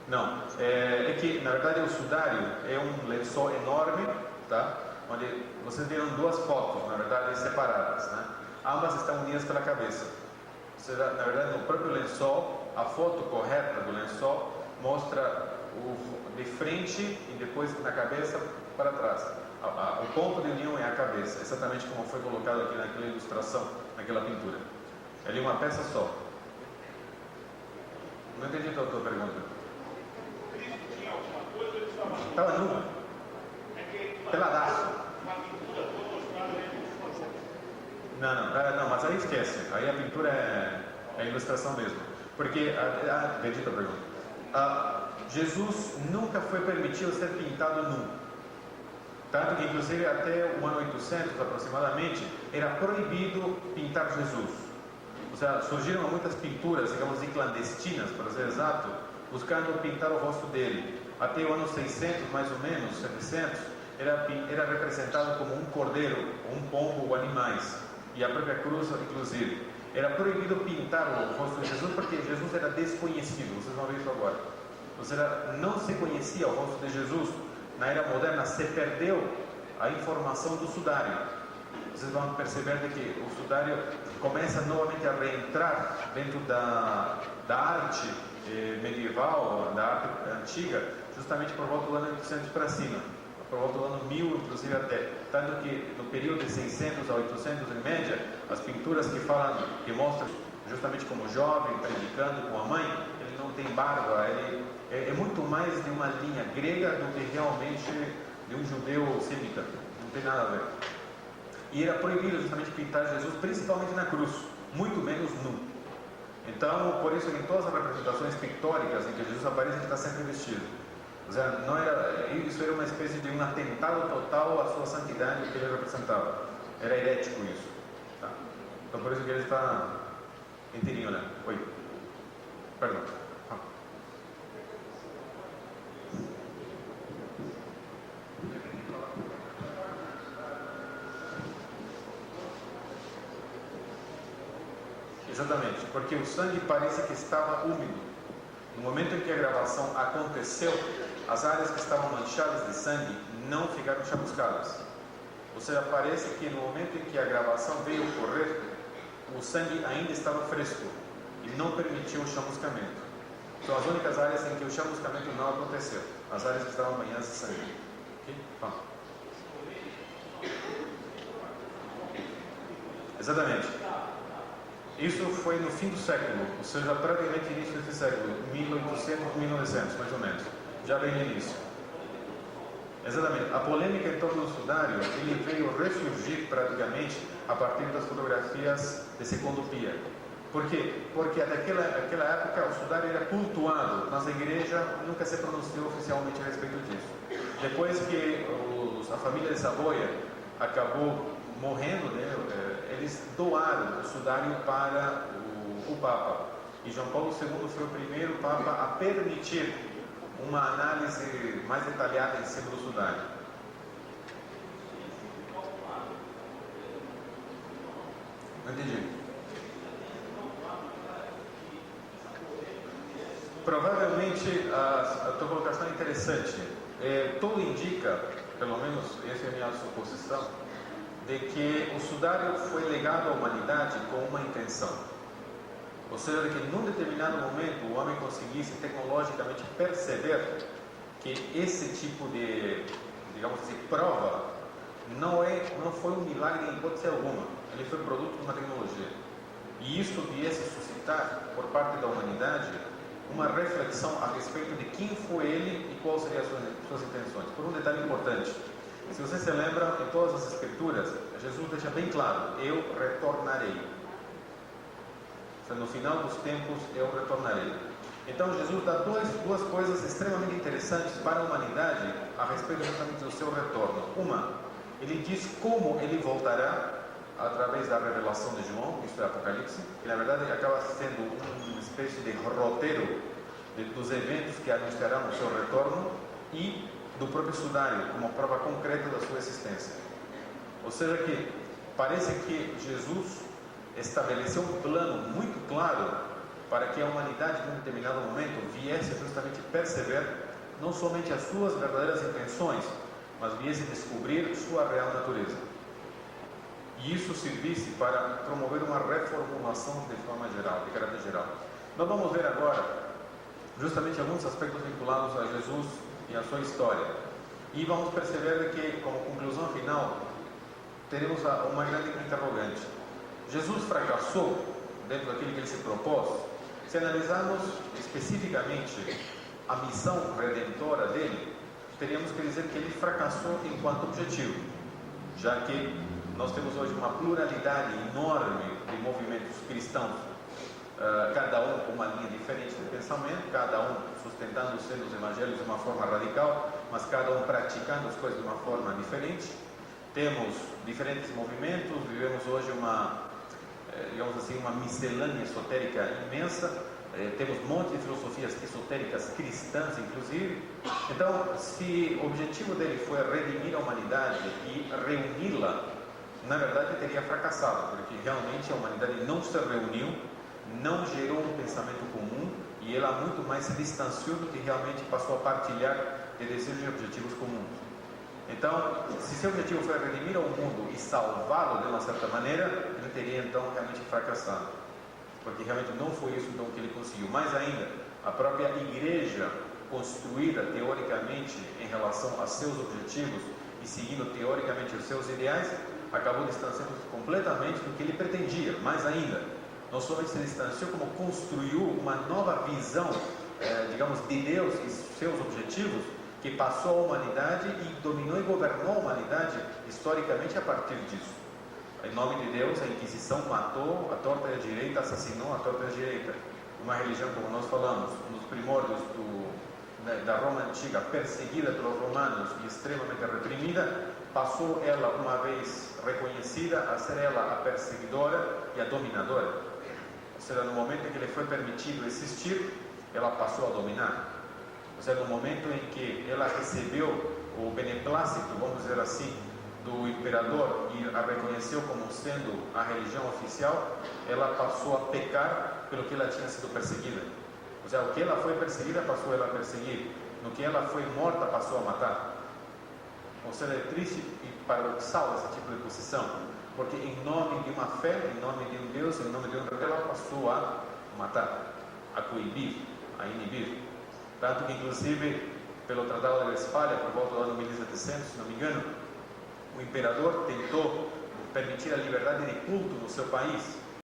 Não, é que na verdade o sudário é um lençol enorme, tá? Onde vocês viram duas fotos, na verdade separadas, né? Ambas estão unidas pela cabeça. Ou seja, na verdade no próprio lençol, a foto correta do lençol mostra de frente e depois na cabeça para trás. O ponto de união é a cabeça, exatamente como foi colocado aqui naquela ilustração, naquela pintura. É uma peça só. Não entendi a tua pergunta. Cristo tinha alguma coisa ou ele estava nu? Estava nu. Peladaço. Uma pintura toda mostrada Não, mas aí esquece. Aí a pintura é ilustração mesmo. Porque, acredita a pergunta. Jesus nunca foi permitido ser pintado nu. Tanto que, inclusive, até o ano 800 aproximadamente, era proibido pintar Jesus. Ou seja, surgiram muitas pinturas, digamos, clandestinas, para ser exato, buscando pintar o rosto dele. Até o ano 600, mais ou menos, 700, era representado como um cordeiro, um pombo ou animais. E a própria cruz, inclusive. Era proibido pintar o rosto de Jesus porque Jesus era desconhecido. Vocês vão ver isso agora. Ou seja, não se conhecia o rosto de Jesus. Na era moderna se perdeu a informação do sudário. Vocês vão perceber que o sudário começa novamente a reentrar dentro da arte medieval, da arte antiga, justamente por volta do ano 800 para cima, por volta do ano 1000 inclusive até. Tanto que no período de 600 a 800 em média, as pinturas que mostram justamente como jovem, predicando com a mãe, ele não tem barba, ele é muito mais de uma linha grega do que realmente de um judeu semita, não tem nada a ver. E era proibido justamente pintar Jesus, principalmente na cruz, muito menos nu. Então, por isso que em todas as representações pictóricas em que Jesus aparece, ele está sempre vestido. Ou seja, isso era uma espécie de um atentado total à sua santidade que ele representava. Era herético isso. Tá? Então, por isso que ele está inteirinho, né? Oi. Perdão. Exatamente, porque o sangue parece que estava úmido. No momento em que a gravação aconteceu, as áreas que estavam manchadas de sangue não ficaram chamuscadas. Ou seja, parece que no momento em que a gravação veio ocorrer, o sangue ainda estava fresco e não permitiu o chamuscamento. São as únicas áreas em que o chamuscamento não aconteceu, as áreas que estavam banhadas de sangue. Ok? Vamos. Exatamente. Isso foi no fim do século, ou seja, praticamente início desse século, 1800, 1900, mais ou menos, já bem no início. Exatamente. A polêmica em torno do sudário, ele veio ressurgir praticamente a partir das fotografias de Segundo Pia. Por quê? Porque até aquela época o sudário era cultuado, mas a igreja nunca se pronunciou oficialmente a respeito disso. Depois que a família de Savoia acabou morrendo, né, eles doaram o sudário para o Papa. E João Paulo II foi o primeiro Papa a permitir uma análise mais detalhada em cima do sudário. Não entendi. Provavelmente a tua colocação é interessante. Tudo indica, pelo menos essa é a minha suposição, de que o sudário foi legado à humanidade com uma intenção. Ou seja, que num determinado momento o homem conseguisse tecnologicamente perceber que esse tipo de, digamos assim, prova não foi um milagre em hipótese alguma. Ele foi produto de uma tecnologia. E isso viesse suscitar, por parte da humanidade, uma reflexão a respeito de quem foi ele e quais seriam as suas intenções. Por um detalhe importante. Se você se lembra, em todas as escrituras, Jesus deixa bem claro: eu retornarei. No final dos tempos, eu retornarei. Então, Jesus dá duas coisas extremamente interessantes para a humanidade a respeito justamente do seu retorno. Uma, ele diz como ele voltará através da revelação de João, isto é Apocalipse, que na verdade acaba sendo uma espécie de roteiro dos eventos que anunciarão o seu retorno, e do próprio sudário, como prova concreta da sua existência. Ou seja que parece que Jesus estabeleceu um plano muito claro para que a humanidade, em um determinado momento, viesse justamente perceber não somente as suas verdadeiras intenções, mas viesse descobrir sua real natureza. E isso servisse para promover uma reformulação de forma geral, de caráter geral. Nós vamos ver agora justamente alguns aspectos vinculados a Jesus e a sua história. E vamos perceber que, como conclusão final, teremos uma grande interrogante. Jesus fracassou dentro daquilo que ele se propôs? Se analisarmos especificamente a missão redentora dele, teríamos que dizer que ele fracassou enquanto objetivo, já que nós temos hoje uma pluralidade enorme de movimentos cristãos, cada um com uma linha diferente de pensamento, cada um sustentando os seus evangelhos de uma forma radical, mas cada um praticando as coisas de uma forma diferente. Temos diferentes movimentos, vivemos hoje digamos assim, uma miscelânea esotérica imensa, temos um monte de filosofias esotéricas cristãs, inclusive. Então, se o objetivo dele foi redimir a humanidade e reuni-la, na verdade teria fracassado, porque realmente a humanidade não se reuniu, não gerou um pensamento comum, e ela muito mais se distanciou do que realmente passou a partilhar de desejos e objetivos comuns. Então, se seu objetivo foi redimir ao mundo e salvá-lo de uma certa maneira, ele teria então realmente fracassado, porque realmente não foi isso então que ele conseguiu. Mais ainda, a própria igreja, construída teoricamente em relação a seus objetivos e seguindo teoricamente os seus ideais, acabou distanciando-se completamente do que ele pretendia. Mais ainda, não somente se distanciou, como construiu uma nova visão, digamos, de Deus e seus objetivos, que passou a humanidade e dominou e governou a humanidade historicamente a partir disso. Em nome de Deus, a Inquisição matou a torta e a direita, assassinou a torta e a direita. Uma religião, como nós falamos, nos primórdios da Roma antiga, perseguida pelos romanos e extremamente reprimida, passou ela, uma vez reconhecida, a ser ela a perseguidora e a dominadora. Ou seja, no momento em que lhe foi permitido existir, ela passou a dominar. Ou seja, no momento em que ela recebeu o beneplácito, vamos dizer assim, do imperador e a reconheceu como sendo a religião oficial, ela passou a pecar pelo que ela tinha sido perseguida. Ou seja, o que ela foi perseguida, passou ela a perseguir. No que ela foi morta, passou a matar. Ou seja, é triste e paradoxal esse tipo de posição, porque em nome de uma fé, em nome de um Deus, em nome de um rei, ela passou a matar, a coibir, a inibir. Tanto que, inclusive, pelo Tratado de Westfália, por volta do ano 1700, se não me engano, o imperador tentou permitir a liberdade de culto no seu país,